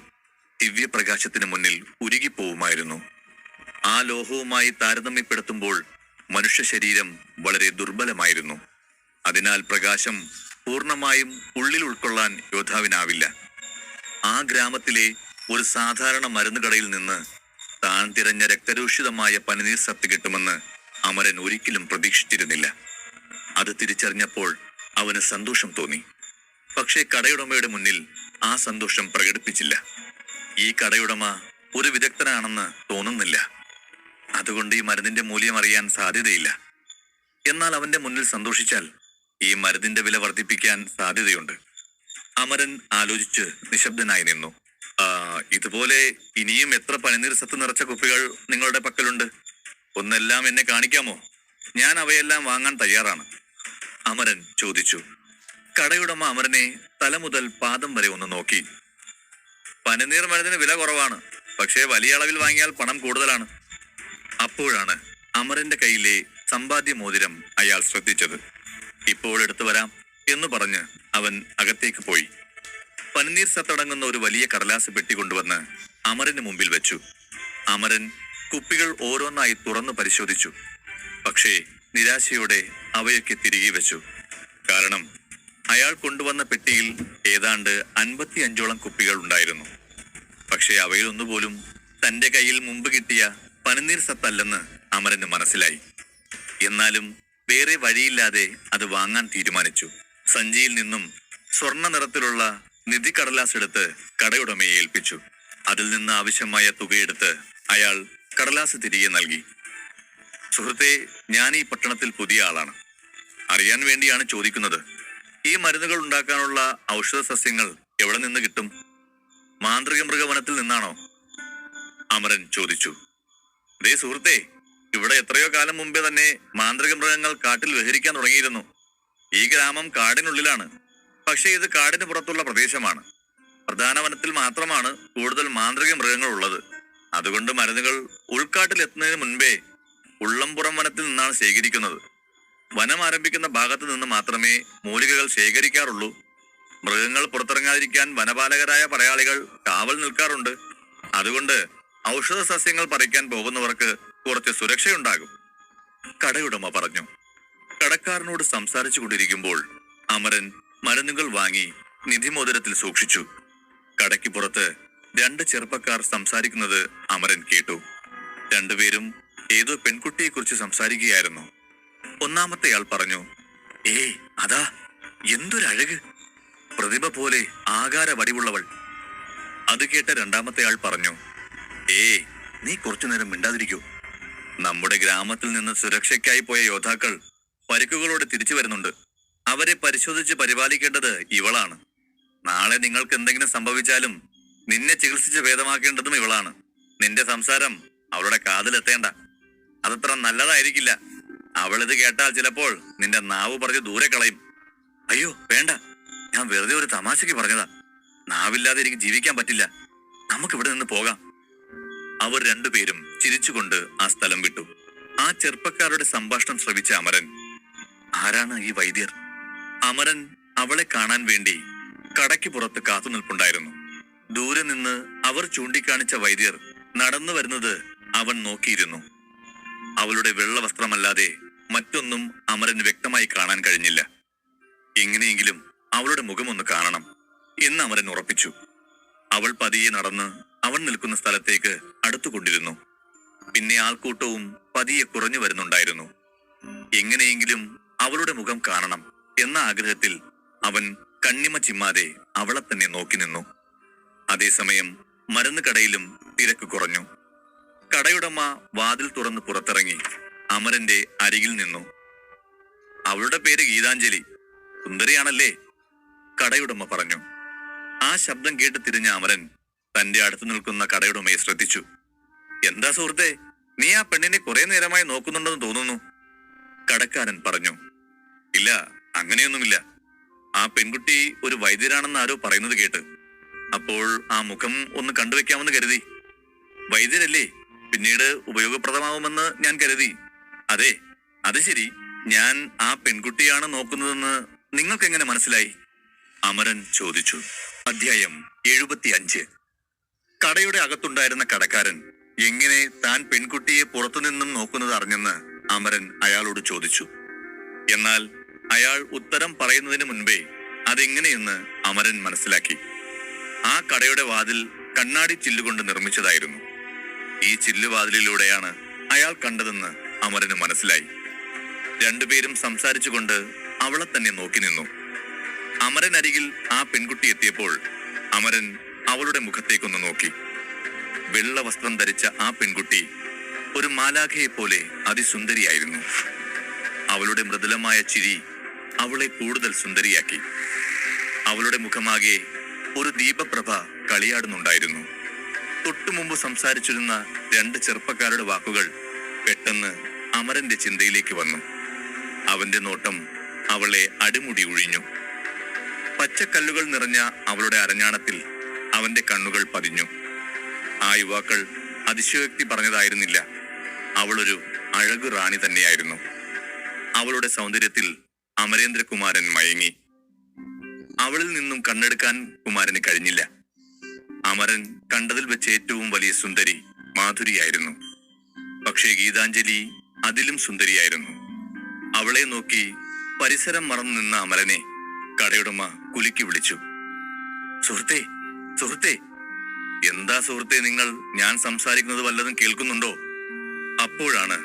ദിവ്യപ്രകാശത്തിന് മുന്നിൽ ഉരുകിപ്പോവുമായിരുന്നു. ആ ലോഹവുമായി താരതമ്യപ്പെടുത്തുമ്പോൾ മനുഷ്യ ശരീരം വളരെ ദുർബലമായിരുന്നു. അതിനാൽ പ്രകാശം പൂർണ്ണമായും ഉള്ളിൽ ഉൾക്കൊള്ളാൻ യോദ്ധാവിനാവില്ല. ആ ഗ്രാമത്തിലെ ഒരു സാധാരണ മരുന്ന് കടയിൽ നിന്ന് താൻ തിരഞ്ഞ രക്തരൂഷിതമായ പനിനീർ സത്ത് കിട്ടുമെന്ന് അമരൻ ഒരിക്കലും പ്രതീക്ഷിച്ചിരുന്നില്ല. അത് തിരിച്ചറിഞ്ഞപ്പോൾ അവന് സന്തോഷം തോന്നി. പക്ഷേ കടയുടമയുടെ മുന്നിൽ ആ സന്തോഷം പ്രകടിപ്പിച്ചില്ല. ഈ കടയുടമ ഒരു വിദഗ്ധനാണെന്ന് തോന്നുന്നില്ല. അതുകൊണ്ട് ഈ മരുന്നിന്റെ മൂല്യം അറിയാൻ സാധ്യതയില്ല. എന്നാൽ അവന്റെ മുന്നിൽ സന്തോഷിച്ചാൽ ഈ മരുന്നിന്റെ വില വർദ്ധിപ്പിക്കാൻ സാധ്യതയുണ്ട്. അമരൻ ആലോചിച്ച് നിശബ്ദനായി നിന്നു. ഇതുപോലെ ഇനിയും എത്ര പനിനീർ സത്ത് നിറച്ച കുപ്പികൾ നിങ്ങളുടെ പക്കലുണ്ട്? ഒന്നെല്ലാം എന്നെ കാണിക്കാമോ? ഞാൻ അവയെല്ലാം വാങ്ങാൻ തയ്യാറാണ്, അമരൻ ചോദിച്ചു. കടയുടമ അമരനെ തല മുതൽ പാദം വരെ ഒന്ന് നോക്കി. പനിനീർ മരുന്നിന് വില കുറവാണ്, പക്ഷേ വലിയ അളവിൽ വാങ്ങിയാൽ പണം കൂടുതലാണ്. അപ്പോഴാണ് അമരന്റെ കയ്യിലെ സമ്പാദ്യ മോതിരം അയാൾ ശ്രദ്ധിച്ചത്. ഇപ്പോൾ എടുത്തു വരാം എന്ന് പറഞ്ഞ് അവൻ അകത്തേക്ക് പോയി. പനിനീർ സത്തടങ്ങുന്ന ഒരു വലിയ കടലാസ് പെട്ടി കൊണ്ടുവന്ന് അമരന് മുമ്പിൽ വെച്ചു. അമരൻ കുപ്പികൾ ഓരോന്നായി തുറന്നു പരിശോധിച്ചു. പക്ഷേ നിരാശയോടെ അവയൊക്കെ തിരികെ വെച്ചു. കാരണം അയാൾ കൊണ്ടുവന്ന പെട്ടിയിൽ ഏതാണ്ട് 55ഓളം കുപ്പികൾ ഉണ്ടായിരുന്നു. പക്ഷേ അവയിൽ ഒന്നുപോലും തന്റെ കയ്യിൽ മുമ്പ് കിട്ടിയ പനിനീർ സത്തല്ലെന്ന് അമരന് മനസ്സിലായി. എന്നാലും വേറെ വഴിയില്ലാതെ അത് വാങ്ങാൻ തീരുമാനിച്ചു. സഞ്ചിയിൽ നിന്നും സ്വർണ്ണ നിറത്തിലുള്ള നിധി കടലാസ് എടുത്ത് കടയുടമയെ ഏൽപ്പിച്ചു. അതിൽ നിന്ന് ആവശ്യമായ തുകയെടുത്ത് അയാൾ കടലാസ് തിരികെ നൽകി. സുഹൃത്തെ, ഞാൻ ഈ പട്ടണത്തിൽ പുതിയ ആളാണ്. അറിയാൻ വേണ്ടിയാണ് ചോദിക്കുന്നത്. ഈ മരുന്നുകൾ ഉണ്ടാക്കാനുള്ള ഔഷധ സസ്യങ്ങൾ എവിടെ നിന്ന് കിട്ടും? മാന്ത്രിക മൃഗവനത്തിൽ നിന്നാണോ? അമരൻ ചോദിച്ചു. ദേ സുഹൃത്തെ, ഇവിടെ എത്രയോ കാലം മുമ്പേ തന്നെ മാന്ത്രിക മൃഗങ്ങൾ കാട്ടിൽ വിഹരിക്കാൻ തുടങ്ങിയിരുന്നു. ഈ ഗ്രാമം കാടിനുള്ളിലാണ്. പക്ഷേ ഇത് കാടിന് പുറത്തുള്ള പ്രദേശമാണ്. പ്രധാന വനത്തിൽ മാത്രമാണ് കൂടുതൽ മാന്ത്രിക മൃഗങ്ങൾ ഉള്ളത്. അതുകൊണ്ട് മരുന്നുകൾ ഉൾക്കാട്ടിൽ എത്തുന്നതിന് മുൻപേ ഉള്ളംപുറം വനത്തിൽ നിന്നാണ് ശേഖരിക്കുന്നത്. വനം ആരംഭിക്കുന്ന ഭാഗത്ത് നിന്ന് മാത്രമേ മൂലികകൾ ശേഖരിക്കാറുള്ളൂ. മൃഗങ്ങൾ പുറത്തിറങ്ങാതിരിക്കാൻ വനപാലകരായ പടയാളികൾ കാവൽ നിൽക്കാറുണ്ട്. അതുകൊണ്ട് ഔഷധ സസ്യങ്ങൾ പറിക്കാൻ പോകുന്നവർക്ക് കുറച്ച് സുരക്ഷയുണ്ടാകും, കടയുടമ പറഞ്ഞു. കടക്കാരനോട് സംസാരിച്ചു കൊണ്ടിരിക്കുമ്പോൾ അമരൻ മരുന്നുകൾ വാങ്ങി നിധിമോതിരത്തിൽ സൂക്ഷിച്ചു. കടയ്ക്ക് പുറത്ത് 2 ചെറുപ്പക്കാർ സംസാരിക്കുന്നത് അമരൻ കേട്ടു. രണ്ടുപേരും ഏതോ പെൺകുട്ടിയെ കുറിച്ച് സംസാരിക്കുകയായിരുന്നു. ഒന്നാമത്തെയാൾ പറഞ്ഞു, അതാ എന്തൊരഴക്, പ്രതിഭ പോലെ ആകാര വടിവുള്ളവൾ. അത് കേട്ട രണ്ടാമത്തെയാൾ പറഞ്ഞു, നീ കുറച്ചു നേരം മിണ്ടാതിരിക്കൂ. നമ്മുടെ ഗ്രാമത്തിൽ നിന്ന് സുരക്ഷയ്ക്കായി പോയ യോദ്ധാക്കൾ പരിക്കുകളോടെ തിരിച്ചു വരുന്നുണ്ട്. അവരെ പരിശോധിച്ച് പരിപാലിക്കേണ്ടത് ഇവളാണ്. നാളെ നിങ്ങൾക്ക് എന്തെങ്കിലും സംഭവിച്ചാലും നിന്നെ ചികിത്സിച്ച് ഭേദമാക്കേണ്ടതും ഇവളാണ്. നിന്റെ സംസാരം അവളുടെ കാതിലെത്തേണ്ട. അതത്ര നല്ലതായിരിക്കില്ല. അവളിത് കേട്ടാൽ ചിലപ്പോൾ നിന്റെ നാവ് പറഞ്ഞ് ദൂരെ കളയും. അയ്യോ വേണ്ട, ഞാൻ വെറുതെ ഒരു തമാശയ്ക്ക് പറഞ്ഞതാ. നാവില്ലാതെ എനിക്ക് ജീവിക്കാൻ പറ്റില്ല. നമുക്കിവിടെ നിന്ന് പോകാം. അവർ രണ്ടുപേരും ചിരിച്ചുകൊണ്ട് ആ സ്ഥലം വിട്ടു. ആ ചെറുപ്പക്കാരുടെ സംഭാഷണം ശ്രവിച്ച അമരൻ, ആരാണ് ഈ വൈദ്യർ? അമരൻ അവളെ കാണാൻ വേണ്ടി കടയ്ക്ക് പുറത്ത് കാത്തുനിൽപ്പുണ്ടായിരുന്നു. ദൂരെ നിന്ന് അവർ ചൂണ്ടിക്കാണിച്ച വൈദ്യർ നടന്നു വരുന്നത് അവൻ നോക്കിയിരുന്നു. അവളുടെ വെള്ള വസ്ത്രമല്ലാതെ മറ്റൊന്നും അമരന് വ്യക്തമായി കാണാൻ കഴിഞ്ഞില്ല. എങ്ങനെയെങ്കിലും അവളുടെ മുഖമൊന്ന് കാണണം എന്ന് അമരൻ ഉറപ്പിച്ചു. അവൾ പതിയെ നടന്ന് അവൻ നിൽക്കുന്ന സ്ഥലത്തേക്ക് അടുത്തുകൊണ്ടിരുന്നു. പിന്നെ ആൾക്കൂട്ടവും പതിയെ കുറഞ്ഞു വരുന്നുണ്ടായിരുന്നു. എങ്ങനെയെങ്കിലും അവളുടെ മുഖം കാണണം എന്ന ആഗ്രഹത്തിൽ അവൻ കണ്ണിമ ചിമ്മാതെ അവളെ തന്നെ നോക്കി നിന്നു. അതേസമയം മരുന്ന് കടയിലും തിരക്ക് കുറഞ്ഞു. കടയുടമ വാതിൽ തുറന്ന് പുറത്തിറങ്ങി അമരന്റെ അരികിൽ നിന്നു. അവളുടെ പേര് ഗീതാഞ്ജലി, സുന്ദരിയാണല്ലേ? കടയുടമ പറഞ്ഞു. ആ ശബ്ദം കേട്ട് തിരിഞ്ഞ അമരൻ തന്റെ അടുത്ത് നിൽക്കുന്ന കടയുടമയെ ശ്രദ്ധിച്ചു. എന്താ സുഹൃത്തെ, നീ ആ പെണ്ണിനെ കുറെ നേരമായി നോക്കുന്നുണ്ടെന്ന് തോന്നുന്നു, കടക്കാരൻ പറഞ്ഞു. ഇല്ല, അങ്ങനെയൊന്നുമില്ല. ആ പെൺകുട്ടി ഒരു വൈദ്യരാണെന്ന് ആരോ പറയുന്നത് കേട്ട് അപ്പോൾ ആ മുഖം ഒന്ന് കണ്ടുവെക്കാമെന്ന് കരുതി. വൈദ്യരല്ലേ, പിന്നീട് ഉപയോഗപ്രദമാവുമെന്ന് ഞാൻ കരുതി. അതെ, അത് ശരി. ഞാൻ ആ പെൺകുട്ടിയാണ് നോക്കുന്നതെന്ന് നിങ്ങൾക്ക് എങ്ങനെ മനസ്സിലായി? അമരൻ ചോദിച്ചു. അധ്യായം 75. കടയുടെ അകത്തുണ്ടായിരുന്ന കടക്കാരൻ എങ്ങനെ താൻ പെൺകുട്ടിയെ പുറത്തുനിന്നും നോക്കുന്നത് അറിഞ്ഞെന്ന് അമരൻ അയാളോട് ചോദിച്ചു. എന്നാൽ അയാൾ ഉത്തരം പറയുന്നതിന് മുൻപേ അതെങ്ങനെയെന്ന് അമരൻ മനസ്സിലാക്കി. ആ കടയുടെ വാതിൽ കണ്ണാടി ചില്ലുകൊണ്ട് നിർമ്മിച്ചതായിരുന്നു. ഈ ചില്ലുവാതിലിലൂടെയാണ് അയാൾ കണ്ടതെന്ന് അമരന് മനസ്സിലായി. രണ്ടുപേരും സംസാരിച്ചുകൊണ്ട് അവളെ തന്നെ നോക്കി നിന്നു. അമരൻ അരികിൽ ആ പെൺകുട്ടി എത്തിയപ്പോൾ അമരൻ അവളുടെ മുഖത്തേക്കൊന്ന് നോക്കി. വെള്ള വസ്ത്രം ധരിച്ച ആ പെൺകുട്ടി ഒരു മാലാഖയെ പോലെ അതിസുന്ദരിയായിരുന്നു. അവളുടെ മൃദുലമായ ചിരി അവളെ കൂടുതൽ സുന്ദരിയാക്കി. അവളുടെ മുഖമാകെ ഒരു ദീപപ്രഭ കളിയാടുന്നുണ്ടായിരുന്നു. തൊട്ടുമുമ്പ് സംസാരിച്ചിരുന്ന രണ്ട് ചെറുപ്പക്കാരുടെ വാക്കുകൾ പെട്ടെന്ന് അമരന്റെ ചിന്തയിലേക്ക് വന്നു. അവന്റെ നോട്ടം അവളെ അടിമുടി ഒഴിഞ്ഞു. പച്ചക്കല്ലുകൾ നിറഞ്ഞ അവളുടെ അരഞ്ഞാണത്തിൽ അവന്റെ കണ്ണുകൾ പതിഞ്ഞു. ആ യുവാക്കൾ അതിശയോക്തി പറഞ്ഞതായിരുന്നില്ല. അവളൊരു അഴകു റാണി തന്നെയായിരുന്നു. അവളുടെ സൗന്ദര്യത്തിൽ അമരേന്ദ്രകുമാരൻ മയങ്ങി. അവളിൽ നിന്നും കണ്ണെടുക്കാൻ കുമാരന് കഴിഞ്ഞില്ല. അമരൻ കണ്ടതിൽ വെച്ച് ഏറ്റവും വലിയ സുന്ദരി മാധുരിയായിരുന്നു. പക്ഷേ ഗീതാഞ്ജലി അതിലും സുന്ദരിയായിരുന്നു. അവളെ നോക്കി പരിസരം മറന്നു നിന്ന അമരനെ കടയുടമ കുലുക്കി വിളിച്ചു. സുഹൃത്തേ, സുഹൃത്തേ. എന്താ സുഹൃത്തേ നിങ്ങൾ? ഞാൻ സംസാരിക്കുന്നത് വല്ലതും കേൾക്കുന്നുണ്ടോ? അപ്പോഴാണ്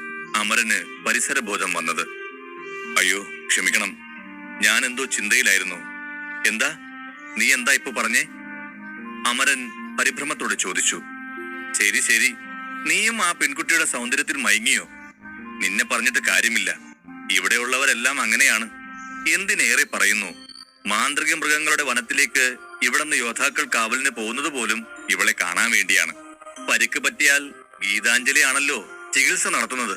അമരന് പരിസരബോധം വന്നത്. അയ്യോ, ക്ഷമിക്കണം, ഞാൻ എന്തോ ചിന്തയിലായിരുന്നു. എന്താ? നീ എന്താ ഇപ്പൊ പറഞ്ഞേ? അമരൻ പരിഭ്രമത്തോടെ ചോദിച്ചു. ശരി ശരി, നീയും ആ പെൺകുട്ടിയുടെ സൗന്ദര്യത്തിൽ മയങ്ങിയോ? നിന്നെ പറഞ്ഞിട്ട് കാര്യമില്ല, ഇവിടെയുള്ളവരെല്ലാം അങ്ങനെയാണ്. എന്തിനേറെ പറയുന്നു, മാന്ത്രിക മൃഗങ്ങളുടെ വനത്തിലേക്ക് ഇവിടുന്ന് യോദ്ധാക്കൾ കാവലിന് പോകുന്നത് പോലും ഇവളെ കാണാൻ വേണ്ടിയാണ്. പരിക്ക് പറ്റിയാൽ ഗീതാഞ്ജലി ആണല്ലോ ചികിത്സ നടത്തുന്നത്.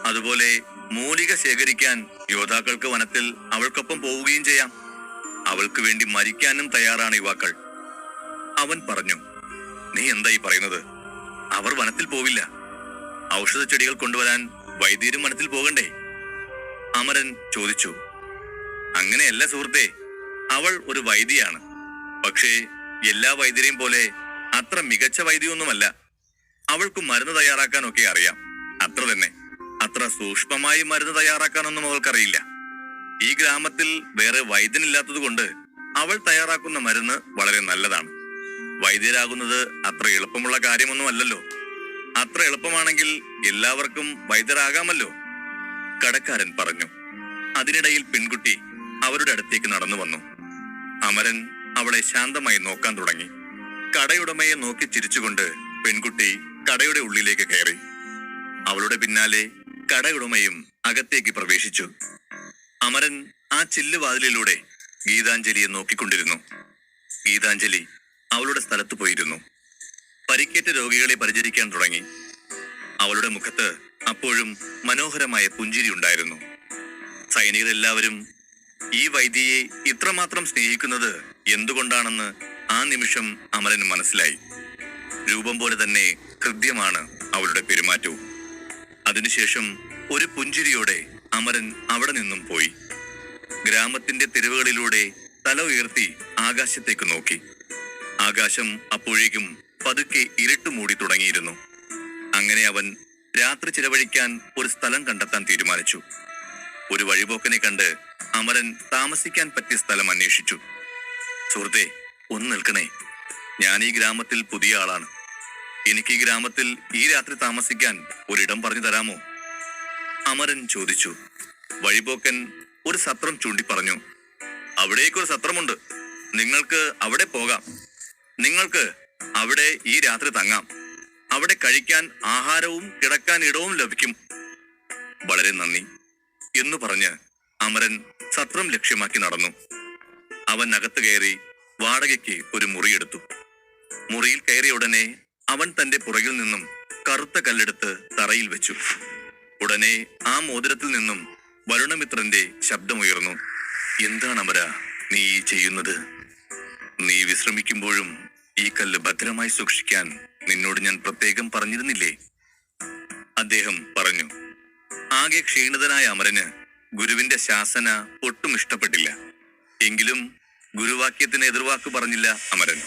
അതുപോലെ മൂലിക ശേഖരിക്കാൻ യോദ്ധാക്കൾക്ക് വനത്തിൽ അവൾക്കൊപ്പം പോവുകയും ചെയ്യാം. അവൾക്ക് വേണ്ടി മരിക്കാനും തയ്യാറാണ് യുവാക്കൾ, അവൻ പറഞ്ഞു. നീ എന്തായി പറയുന്നത്? അവർ വനത്തിൽ പോവില്ല. ഔഷധ ചെടികൾ കൊണ്ടുവരാൻ വൈദ്യരും വനത്തിൽ പോകണ്ടേ? അമരൻ ചോദിച്ചു. അങ്ങനെയല്ല സുഹൃത്തേ, അവൾ ഒരു വൈദ്യയാണ്. പക്ഷേ എല്ലാ വൈദ്യരെയും പോലെ അത്ര മികച്ച വൈദ്യൊന്നുമല്ല. അവൾക്ക് മരുന്ന് തയ്യാറാക്കാനൊക്കെ അറിയാം, അത്ര തന്നെ. അത്ര സൂക്ഷ്മമായി മരുന്ന് തയ്യാറാക്കാനൊന്നും അവൾക്കറിയില്ല. ഈ ഗ്രാമത്തിൽ വേറെ വൈദ്യനില്ലാത്തത് കൊണ്ട് അവൾ തയ്യാറാക്കുന്ന മരുന്ന് വളരെ നല്ലതാണ്. വൈദ്യരാകുന്നത് അത്ര എളുപ്പമുള്ള കാര്യമൊന്നുമല്ലല്ലോ. അത്ര എളുപ്പമാണെങ്കിൽ എല്ലാവർക്കും വൈദ്യരാകാമല്ലോ, കടക്കാരൻ പറഞ്ഞു. അതിനിടയിൽ പെൺകുട്ടി അവരുടെ അടുത്തേക്ക് നടന്നു വന്നു. അമരൻ അവളെ ശാന്തമായി നോക്കാൻ തുടങ്ങി. കടയുടമയെ നോക്കി ചിരിച്ചുകൊണ്ട് പെൺകുട്ടി കടയുടെ ഉള്ളിലേക്ക് കയറി. അവളുടെ പിന്നാലെ കടയുടമയും അകത്തേക്ക് പ്രവേശിച്ചു. അമരൻ ആ ചില്ലുവാതിലിലൂടെ ഗീതാഞ്ജലിയെ നോക്കിക്കൊണ്ടിരുന്നു. ഗീതാഞ്ജലി അവളുടെ സ്ഥലത്ത് പോയിരുന്നു. പരിക്കേറ്റ രോഗികളെ പരിചരിക്കാൻ തുടങ്ങി. അവളുടെ മുഖത്ത് അപ്പോഴും മനോഹരമായ പുഞ്ചിരി ഉണ്ടായിരുന്നു. സൈനികരെല്ലാവരും ഈ വൈദ്യയെ ഇത്രമാത്രം സ്നേഹിക്കുന്നത് എന്തുകൊണ്ടാണെന്ന് ആ നിമിഷം അമരന് മനസ്സിലായി. രൂപം പോലെ തന്നെ ഹൃദ്യമാണ് അവളുടെ പെരുമാറ്റവും. അതിനുശേഷം ഒരു പുഞ്ചിരിയോടെ അമരൻ അവിടെ നിന്നും പോയി. ഗ്രാമത്തിന്റെ തെരുവുകളിലൂടെ തല ഉയർത്തി ആകാശത്തേക്ക് നോക്കി. ആകാശം അപ്പോഴേക്കും പതുക്കെ ഇരുട്ട് മൂടി തുടങ്ങിയിരുന്നു. അങ്ങനെ അവൻ രാത്രി ചിലവഴിക്കാൻ ഒരു സ്ഥലം കണ്ടെത്താൻ തീരുമാനിച്ചു. ഒരു വഴിപോക്കനെ കണ്ട് അമരൻ താമസിക്കാൻ പറ്റിയ സ്ഥലം അന്വേഷിച്ചു. സുഹൃത്തെ, ഒന്ന് നിൽക്കണേ, ഞാൻ ഈ ഗ്രാമത്തിൽ പുതിയ ആളാണ്. എനിക്ക് ഈ ഗ്രാമത്തിൽ ഈ രാത്രി താമസിക്കാൻ ഒരിടം പറഞ്ഞു തരാമോ? അമരൻ ചോദിച്ചു. വഴിപോക്കൻ ഒരു സത്രം ചൂണ്ടി പറഞ്ഞു. അവിടേക്കൊരു സത്രമുണ്ട്, നിങ്ങൾക്ക് അവിടെ പോകാം. നിങ്ങൾക്ക് അവിടെ ഈ രാത്രി തങ്ങാം. അവിടെ കഴിക്കാൻ ആഹാരവും കിടക്കാൻ ഇടവും ലഭിക്കും. വളരെ നന്ദി എന്നു പറഞ്ഞ് അമരൻ സത്രം ലക്ഷ്യമാക്കി നടന്നു. അവൻ അകത്ത് കയറി വാടകയ്ക്ക് ഒരു മുറിയെടുത്തു. മുറിയിൽ കയറിയ ഉടനെ അവൻ തന്റെ പുറകിൽ നിന്നും കറുത്ത കല്ലെടുത്ത് തറയിൽ വെച്ചു. ഉടനെ ആ മോതിരത്തിൽ നിന്നും വരുണമിത്രന്റെ ശബ്ദമുയർന്നു. എന്താണ് അമര നീ ചെയ്യുന്നത്? നീ വിശ്രമിക്കുമ്പോഴും ഈ കല്ല് ഭദ്രമായി സൂക്ഷിക്കാൻ നിന്നോട് ഞാൻ പ്രത്യേകം പറഞ്ഞിരുന്നില്ലേ? അദ്ദേഹം പറഞ്ഞു. ആകെ ക്ഷീണിതനായ അമരന് ഗുരുവിന്റെ ശാസന ഒട്ടും ഇഷ്ടപ്പെട്ടില്ല. എങ്കിലും ഗുരുവാക്യത്തിന് എതിർവാക്ക് പറഞ്ഞില്ല അമരൻ.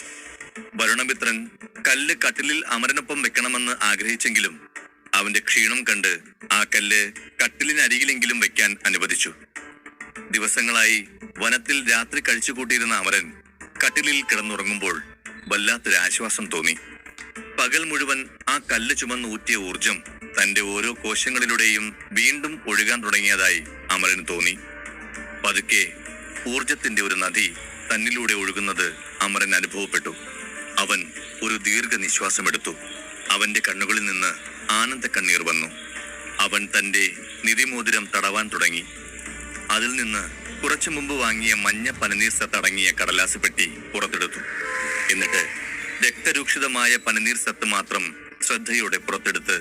വരുണമിത്രൻ കല്ല് കട്ടിലിൽ അമരനൊപ്പം വെക്കണമെന്ന് ആഗ്രഹിച്ചെങ്കിലും അവന്റെ ക്ഷീണം കണ്ട് ആ കല്ല് കട്ടിലിനരികിലെങ്കിലും വെക്കാൻ അനുവദിച്ചു. ദിവസങ്ങളായി വനത്തിൽ രാത്രി കഴിച്ചുകൂട്ടിയിരുന്ന അമരൻ കട്ടിലിൽ കിടന്നുറങ്ങുമ്പോൾ വല്ലാത്തൊരു ആശ്വാസം തോന്നി. പകൽ മുഴുവൻ ആ കല്ല് ചുമന്ന് ഊറ്റിയ ഊർജം തന്റെ ഓരോ കോശങ്ങളിലൂടെയും വീണ്ടും ഒഴുകാൻ തുടങ്ങിയതായി അമരന് തോന്നി. പതുക്കെ ഊർജത്തിന്റെ ഒരു നദി തന്നിലൂടെ ഒഴുകുന്നത് അമരൻ അനുഭവപ്പെട്ടു. അവൻ ഒരു ദീർഘനിശ്വാസമെടുത്തു. അവന്റെ കണ്ണുകളിൽ നിന്ന് ആനന്ദ കണ്ണീർ വന്നു. അവൻ തന്റെ നിധിമോതിരം തടവാൻ തുടങ്ങി. അതിൽ നിന്ന് കുറച്ചു മുമ്പ് വാങ്ങിയ മഞ്ഞ പനിനീർ സത്തടങ്ങിയ കടലാസ് പെട്ടി പുറത്തെടുത്തു. എന്നിട്ട് രക്തരൂക്ഷിതമായ പനിനീർ സത്ത് മാത്രം ശ്രദ്ധയോടെ പുറത്തെടുത്ത്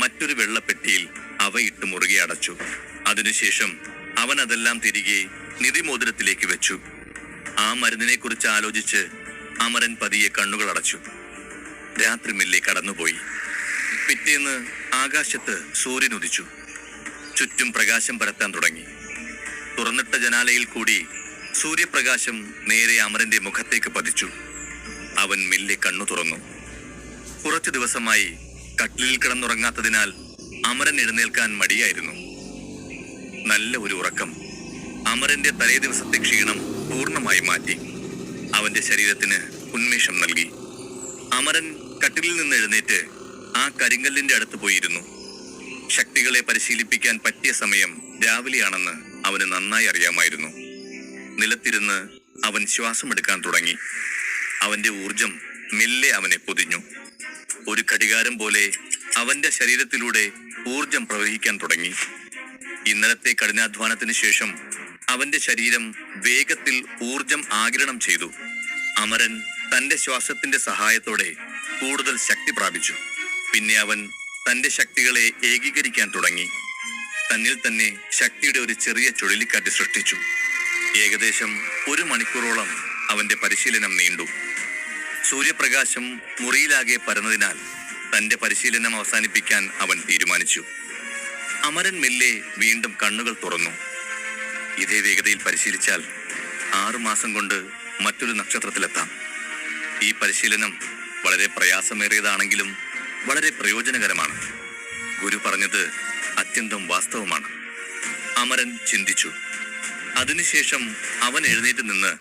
മറ്റൊരു വെള്ളപ്പെട്ടിയിൽ അവയിട്ട് മുറുകെ അടച്ചു. അതിനുശേഷം അവൻ അതെല്ലാം തിരികെ നിധിമോതിരത്തിലേക്ക് വെച്ചു. ആ മരുന്നിനെ കുറിച്ച് ആലോചിച്ച് അമരൻ പതിയെ കണ്ണുകൾ അടച്ചു. രാത്രി മെല്ലെ കടന്നുപോയി. പിറ്റേന്ന് ആകാശത്ത് സൂര്യൻ ഉദിച്ചു. ചുറ്റും പ്രകാശം പരത്താൻ തുടങ്ങി. തുറന്നിട്ട ജനാലയിൽ കൂടി സൂര്യപ്രകാശം നേരെ അമരന്റെ മുഖത്തേക്ക് പതിച്ചു. അവൻ മെല്ലെ കണ്ണു തുറന്നു. കുറച്ചു ദിവസമായി കട്ടിലിൽ കിടന്നുറങ്ങാത്തതിനാൽ അമരൻ എഴുന്നേൽക്കാൻ മടിയായിരുന്നു. നല്ല ഒരു ഉറക്കം അമരന്റെ തലേ ദിവസത്തെ ക്ഷീണം പൂർണ്ണമായി മാറ്റി. അവന്റെ ശരീരത്തിന് ഉന്മേഷം നൽകി. അമരൻ കട്ടിലിൽ നിന്ന് എഴുന്നേറ്റ് ആ കരിങ്കല്ലിന്റെ അടുത്ത് പോയിരുന്നു. ശക്തികളെ പരിശീലിപ്പിക്കാൻ പറ്റിയ സമയം രാവിലെയാണെന്ന് അവന് നന്നായി അറിയാമായിരുന്നു. നിലത്തിരുന്ന് അവൻ ശ്വാസമെടുക്കാൻ തുടങ്ങി. അവന്റെ ഊർജം മെല്ലെ അവനെ പൊതിഞ്ഞു. ഒരു ഘടികാരം പോലെ അവന്റെ ശരീരത്തിലൂടെ ഊർജം പ്രവഹിക്കാൻ തുടങ്ങി. ഇന്നലത്തെ കഠിനാധ്വാനത്തിന് ശേഷം അവന്റെ ശരീരം വേഗത്തിൽ ഊർജം ആഗിരണം ചെയ്തു. അമരൻ തന്റെ ശ്വാസത്തിന്റെ സഹായത്തോടെ കൂടുതൽ ശക്തി പ്രാപിച്ചു. പിന്നെ അവൻ തന്റെ ശക്തികളെ ഏകീകരിക്കാൻ തുടങ്ങി. തന്നിൽ തന്നെ ശക്തിയുടെ ഒരു ചെറിയ ചുഴലിക്കാറ്റ് സൃഷ്ടിച്ചു. ഏകദേശം 1 മണിക്കൂറോളം അവന്റെ പരിശീലനം നീണ്ടു. സൂര്യപ്രകാശം മുറിയിലാകെ പരന്നതിനാൽ തന്റെ പരിശീലനം അവസാനിപ്പിക്കാൻ അവൻ തീരുമാനിച്ചു. അമരൻ മെല്ലെ വീണ്ടും കണ്ണുകൾ തുറന്നു. ഇതേ വേഗതയിൽ പരിശീലിച്ചാൽ 6 മാസം കൊണ്ട് മറ്റൊരു നക്ഷത്രത്തിലെത്താം. ഈ പരിശീലനം വളരെ പ്രയാസമേറിയതാണെങ്കിലും വളരെ പ്രയോജനകരമാണ്. ഗുരു പറഞ്ഞത് അത്യന്തം വാസ്തവമാണ്. അമരൻ ചിന്തിച്ചു. അതിനുശേഷം അവൻ എഴുന്നേറ്റ് നിന്ന്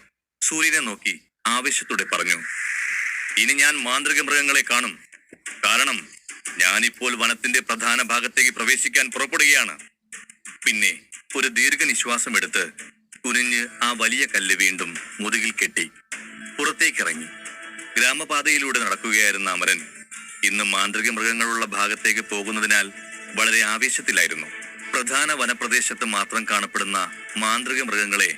സൂര്യനെ നോക്കി ആവേശത്തോടെ പറഞ്ഞു, ഇനി ഞാൻ മാന്ത്രിക മൃഗങ്ങളെ കാണും. കാരണം ഞാനിപ്പോൾ വനത്തിന്റെ പ്രധാന ഭാഗത്തേക്ക് പ്രവേശിക്കാൻ പുറപ്പെടുകയാണ്. പിന്നെ ഒരു ദീർഘനിശ്വാസം എടുത്ത് കുനിഞ്ഞ് ആ വലിയ കല്ല് വീണ്ടും മുതുകിൽ കെട്ടി പുറത്തേക്കിറങ്ങി. ഗ്രാമപാതയിലൂടെ നടക്കുകയായിരുന്ന അമരൻ ഇന്ന് മാന്ത്രിക മൃഗങ്ങളുള്ള ഭാഗത്തേക്ക് പോകുന്നതിനാൽ വളരെ ആവേശത്തിലായിരുന്നു. പ്രധാന വനപ്രദേശത്ത് മാത്രം കാണപ്പെടുന്ന മാന്ത്രിക മൃഗങ്ങളെ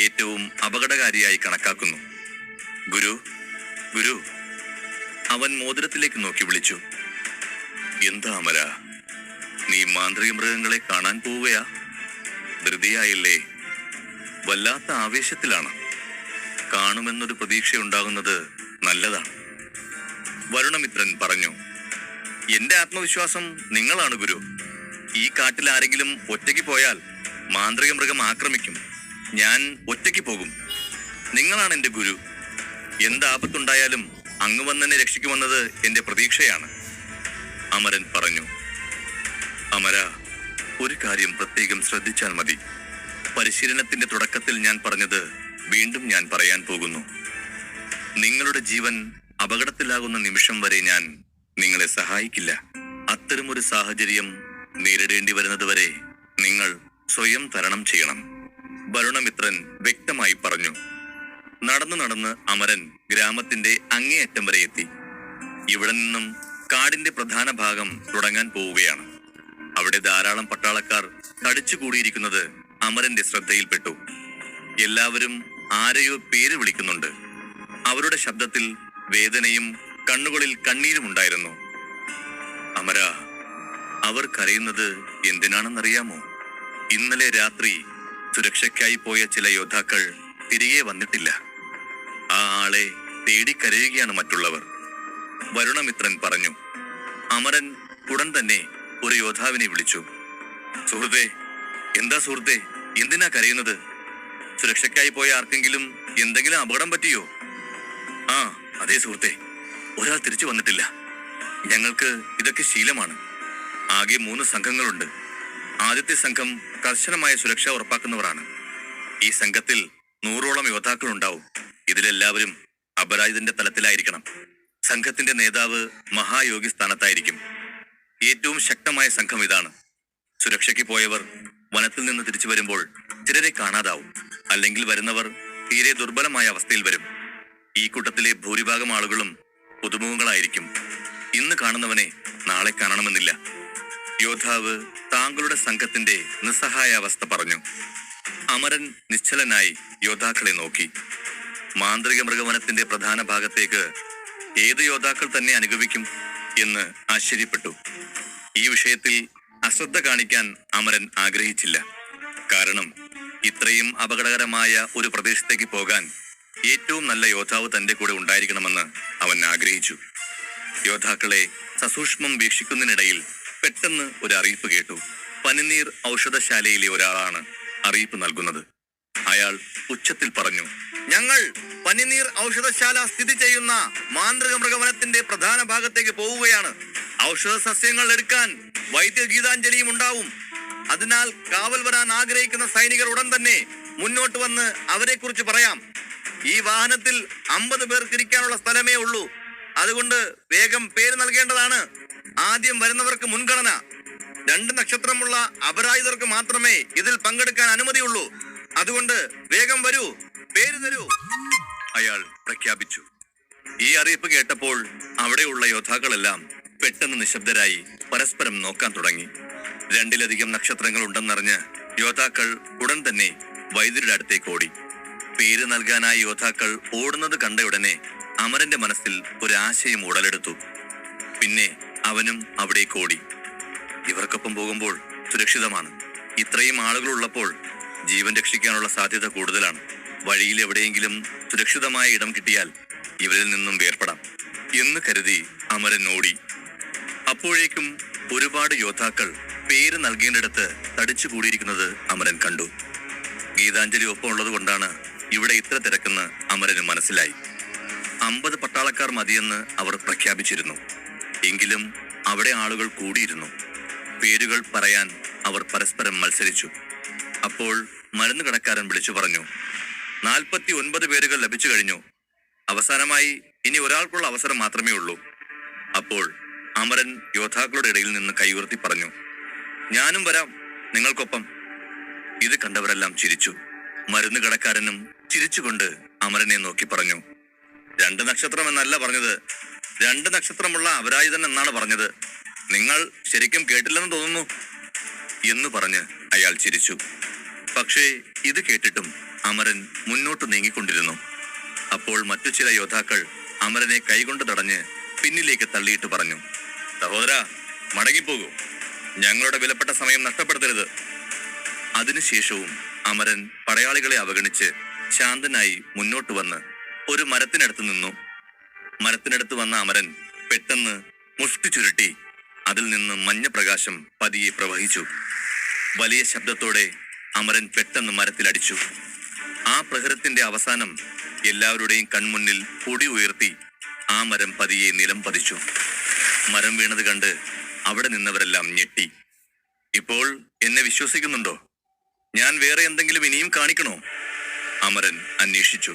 ഏറ്റവും അപകടകാരിയായി കണക്കാക്കുന്നു. ഗുരു, ഗുരു, അവൻ മോതിരത്തിലേക്ക് നോക്കി വിളിച്ചു. എന്താ അമര, നീ മാന്ത്രിക മൃഗങ്ങളെ കാണാൻ പോവുകയാ? ധൃതിയായില്ലേ? വല്ലാത്ത ആവേശത്തിലാണ്. കാണുമെന്നൊരു പ്രതീക്ഷയുണ്ടാകുന്നത് നല്ലതാണ്. വരുണമിത്രൻ പറഞ്ഞു. എന്റെ ആത്മവിശ്വാസം നിങ്ങളാണ് ഗുരു. ഈ കാട്ടിൽ ആരെങ്കിലും ഒറ്റയ്ക്ക് പോയാൽ മാന്ത്രിക മൃഗം ആക്രമിക്കും. ഞാൻ ഒറ്റയ്ക്ക് പോകും. നിങ്ങളാണ് എന്റെ ഗുരു. എന്താപത്തുണ്ടായാലും അങ്ങ് വന്നെന്നെ രക്ഷിക്കുമെന്നത് എന്റെ പ്രതീക്ഷയാണ്. അമരൻ പറഞ്ഞു. അമര, ഒരു കാര്യം പ്രത്യേകം ശ്രദ്ധിച്ചാൽ മതി. പരിശീലനത്തിന്റെ തുടക്കത്തിൽ ഞാൻ പറഞ്ഞത് വീണ്ടും ഞാൻ പറയാൻ പോകുന്നു. നിങ്ങളുടെ ജീവൻ അപകടത്തിലാകുന്ന നിമിഷം വരെ ഞാൻ നിങ്ങളെ സഹായിക്കില്ല. അത്തരമൊരു സാഹചര്യം നേരിടേണ്ടി വരുന്നത് വരെ നിങ്ങൾ സ്വയം തരണം ചെയ്യണം. വരുണമിത്രൻ വ്യക്തമായി പറഞ്ഞു. നടന്ന് അമരൻ ഗ്രാമത്തിന്റെ അങ്ങേയറ്റം വരെ എത്തി. ഇവിടെ നിന്നും കാടിന്റെ പ്രധാന ഭാഗം തുടങ്ങാൻ പോവുകയാണ്. അവിടെ ധാരാളം പട്ടാളക്കാർ തടിച്ചുകൂടിയിരിക്കുന്നത് അമരന്റെ ശ്രദ്ധയിൽപ്പെട്ടു. എല്ലാവരും ആരെയോ പേര് വിളിക്കുന്നുണ്ട്. അവരുടെ ശബ്ദത്തിൽ വേദനയും കണ്ണുകളിൽ കണ്ണീരും ഉണ്ടായിരുന്നു. അമര, അവർ കരയുന്നത് എന്തിനാണെന്നറിയാമോ? ഇന്നലെ രാത്രി സുരക്ഷയ്ക്കായി പോയ ചില യോദ്ധാക്കൾ തിരികെ വന്നിട്ടില്ല. ആ ആളെ തേടിക്കരയുകയാണ് മറ്റുള്ളവർ. വരുണമിത്രൻ പറഞ്ഞു. അമരൻ ഉടൻ തന്നെ ഒരു യോദ്ധാവിനെ വിളിച്ചു. സുഹൃത്തെ, എന്താ സുഹൃത്തെ, എന്തിനാ കരയുന്നത്? സുരക്ഷയ്ക്കായി പോയ ആർക്കെങ്കിലും എന്തെങ്കിലും അപകടം പറ്റിയോ? ആ അതെ സുഹൃത്തെ, ഒരാൾ തിരിച്ചു വന്നിട്ടില്ല. ഞങ്ങൾക്ക് ഇതൊക്കെ ശീലമാണ്. ആകെ 3 സംഘങ്ങളുണ്ട്. ആദ്യത്തെ സംഘം കർശനമായ സുരക്ഷ ഉറപ്പാക്കുന്നവരാണ്. ഈ സംഘത്തിൽ 100ഓളം യോദ്ധാക്കൾ ഉണ്ടാവും. ഇതിലെല്ലാവരും അപരാജിതന്റെ തലത്തിലായിരിക്കണം. സംഘത്തിന്റെ നേതാവ് മഹായോഗി സ്ഥാനത്തായിരിക്കും. ഏറ്റവും ശക്തമായ സംഘം ഇതാണ്. സുരക്ഷയ്ക്ക് പോയവർ വനത്തിൽ നിന്ന് തിരിച്ചു വരുമ്പോൾ ചിലരെ കാണാതാവും. അല്ലെങ്കിൽ വരുന്നവർ തീരെ ദുർബലമായ അവസ്ഥയിൽ വരും. ഈ കൂട്ടത്തിലെ ഭൂരിഭാഗം ആളുകളും പുതുമുഖങ്ങളായിരിക്കും. ഇന്ന് കാണുന്നവനെ നാളെ കാണണമെന്നില്ല. യോദ്ധാവ് താങ്കളുടെ സംഘത്തിന്റെ നിസ്സഹായ അവസ്ഥ പറഞ്ഞു. അമരൻ നിശ്ചലനായി യോദ്ധാക്കളെ നോക്കി. മാന്ത്രിക മൃഗവനത്തിന്റെ പ്രധാന ഭാഗത്തേക്ക് ഏത് യോദ്ധാക്കൾ തന്നെ അനുഗമിക്കും എന്ന് ആശ്ചര്യപ്പെട്ടു. ഈ വിഷയത്തിൽ അശ്രദ്ധ കാണിക്കാൻ അമരൻ ആഗ്രഹിച്ചില്ല. കാരണം ഇത്രയും അപകടകരമായ ഒരു പ്രദേശത്തേക്ക് പോകാൻ ഏറ്റവും നല്ല യോദ്ധാവ് തന്റെ കൂടെ ഉണ്ടായിരിക്കണമെന്ന് അവൻ ആഗ്രഹിച്ചു. യോദ്ധാക്കളെ സസൂക്ഷ്മം വീക്ഷിക്കുന്നതിനിടയിൽ പെട്ടെന്ന് ഒരു അറിയിപ്പ് കേട്ടു. പനിനീർ ഔഷധശാലയിലെ ഒരാളാണ് അറിയിപ്പ് നൽകുന്നത്. അയാൾ ഉച്ചത്തിൽ പറഞ്ഞു. ഞങ്ങൾ പനിനീർ ഔഷധശാല സ്ഥിതി ചെയ്യുന്ന മാന്ത്രിക മൃഗവനത്തിന്റെ പ്രധാന ഭാഗത്തേക്ക് പോവുകയാണ്. ഔഷധ സസ്യങ്ങൾ എടുക്കാൻ വൈദ്യഗീതാഞ്ജലിയും ഉണ്ടാവും. അതിനാൽ കാവൽ വരാൻ ആഗ്രഹിക്കുന്ന സൈനികർ ഉടൻ തന്നെ മുന്നോട്ട് വന്ന് അവരെ കുറിച്ച് പറയാം. ഈ വാഹനത്തിൽ 50 പേർക്ക് ഇരിക്കാനുള്ള സ്ഥലമേ ഉള്ളൂ. അതുകൊണ്ട് വേഗം പേര് നൽകേണ്ടതാണ്. ആദ്യം വരുന്നവർക്ക് മുൻഗണന. 2 നക്ഷത്രമുള്ള അപരാജിതർക്ക് മാത്രമേ ഇതിൽ പങ്കെടുക്കാൻ അനുമതിയുള്ളൂ. അതുകൊണ്ട് വേഗം വരൂ, പേര് തരൂ, അയാൾ പ്രഖ്യാപിച്ചു. ഈ അറിയിപ്പ് കേട്ടപ്പോൾ അവിടെയുള്ള യോദ്ധാക്കളെല്ലാം പെട്ടെന്ന് നിശബ്ദരായി പരസ്പരം നോക്കാൻ തുടങ്ങി. 2-ലധികം നക്ഷത്രങ്ങൾ ഉണ്ടെന്നറിഞ്ഞ് യോദ്ധാക്കൾ ഉടൻ തന്നെ വൈദ്യരുടെ അടുത്തേക്ക് ഓടി. പേര് നൽകാനായി യോദ്ധാക്കൾ ഓടുന്നത് കണ്ടയുടനെ അമരന്റെ മനസ്സിൽ ഒരു ആശയം ഉടലെടുത്തു. പിന്നെ അവനും അവിടേക്ക് ഓടി. ഇവർക്കൊപ്പം പോകുമ്പോൾ സുരക്ഷിതമാണ്. ഇത്രയും ആളുകൾ ഉള്ളപ്പോൾ ജീവൻ രക്ഷിക്കാനുള്ള സാധ്യത കൂടുതലാണ്. വഴിയിൽ എവിടെയെങ്കിലും സുരക്ഷിതമായ ഇടം കിട്ടിയാൽ ഇവരിൽ നിന്നും വേർപെടാം എന്ന് കരുതി അമരൻ ഓടി. അപ്പോഴേക്കും ഒരുപാട് യോദ്ധാക്കൾ പേര് നൽകേണ്ടിടത്ത് തടിച്ചുകൂടിയിരിക്കുന്നത് അമരൻ കണ്ടു. ഗീതാഞ്ജലി ഒപ്പമുള്ളത് കൊണ്ടാണ് ഇവിടെ ഇത്ര തിരക്കെന്ന് അമരന് മനസ്സിലായി. 50 പട്ടാളക്കാർ മതിയെന്ന് അവർ പ്രഖ്യാപിച്ചിരുന്നു. എങ്കിലും അവിടെ ആളുകൾ കൂടിയിരുന്നു. പേരുകൾ പറയാൻ അവർ പരസ്പരം മത്സരിച്ചു. അപ്പോൾ മരുന്ന് കടക്കാരൻ വിളിച്ചു പറഞ്ഞു, 49 പേരുകൾ ലഭിച്ചു കഴിഞ്ഞു. അവസാനമായി ഇനി ഒരാൾക്കുള്ള അവസരം മാത്രമേ ഉള്ളൂ. അപ്പോൾ അമരൻ യോദ്ധാക്കളുടെ ഇടയിൽ നിന്ന് കൈയുയർത്തി പറഞ്ഞു, ഞാനും വരാം നിങ്ങൾക്കൊപ്പം. ഇത് കണ്ടവരെല്ലാം ചിരിച്ചു. മരുന്ന് കടക്കാരനും ചിരിച്ചുകൊണ്ട് അമരനെ നോക്കി പറഞ്ഞു, 2 നക്ഷത്രം എന്നല്ല പറഞ്ഞത്, 2 നക്ഷത്രമുള്ള അപരാജിതൻ എന്നാണ് പറഞ്ഞത്. നിങ്ങൾ ശരിക്കും കേട്ടില്ലെന്ന് തോന്നുന്നു എന്ന് പറഞ്ഞ് അയാൾ ചിരിച്ചു. പക്ഷേ ഇത് കേട്ടിട്ടും അമരൻ മുന്നോട്ട് നീങ്ങിക്കൊണ്ടിരുന്നു. അപ്പോൾ മറ്റു ചില യോദ്ധാക്കൾ അമരനെ കൈകൊണ്ട് തടഞ്ഞ് പിന്നിലേക്ക് തള്ളിയിട്ട് പറഞ്ഞു, സഹോദരാ, മടങ്ങിപ്പോകൂ, ഞങ്ങളുടെ വിലപ്പെട്ട സമയം നഷ്ടപ്പെടുത്തരുത്. അതിനുശേഷവും അമരൻ പടയാളികളെ അവഗണിച്ച് ശാന്തനായി മുന്നോട്ട് വന്ന് ഒരു മരത്തിനടുത്ത് നിന്നു. മരത്തിനടുത്ത് വന്ന അമരൻ പെട്ടെന്ന് മുഷ്ടി ചുരുട്ടി അതിൽ നിന്ന് മഞ്ഞപ്രകാശം പതിയെ പ്രവഹിച്ചു. വലിയ ശബ്ദത്തോടെ അമരൻ പെട്ടെന്ന് മരത്തിലടിച്ചു. ആ പ്രഹരത്തിന്റെ അവസാനം എല്ലാവരുടെയും കൺമുന്നിൽ പൊടി ഉയർത്തി ആ മരം പതിയെ നിലം പതിച്ചു. മരം വീണത് കണ്ട് അവിടെ നിന്നവരെല്ലാം ഞെട്ടി. ഇപ്പോൾ എന്നെ വിശ്വസിക്കുന്നുണ്ടോ? ഞാൻ വേറെ എന്തെങ്കിലും ഇനിയും കാണിക്കണോ? അമരൻ അന്വേഷിച്ചു.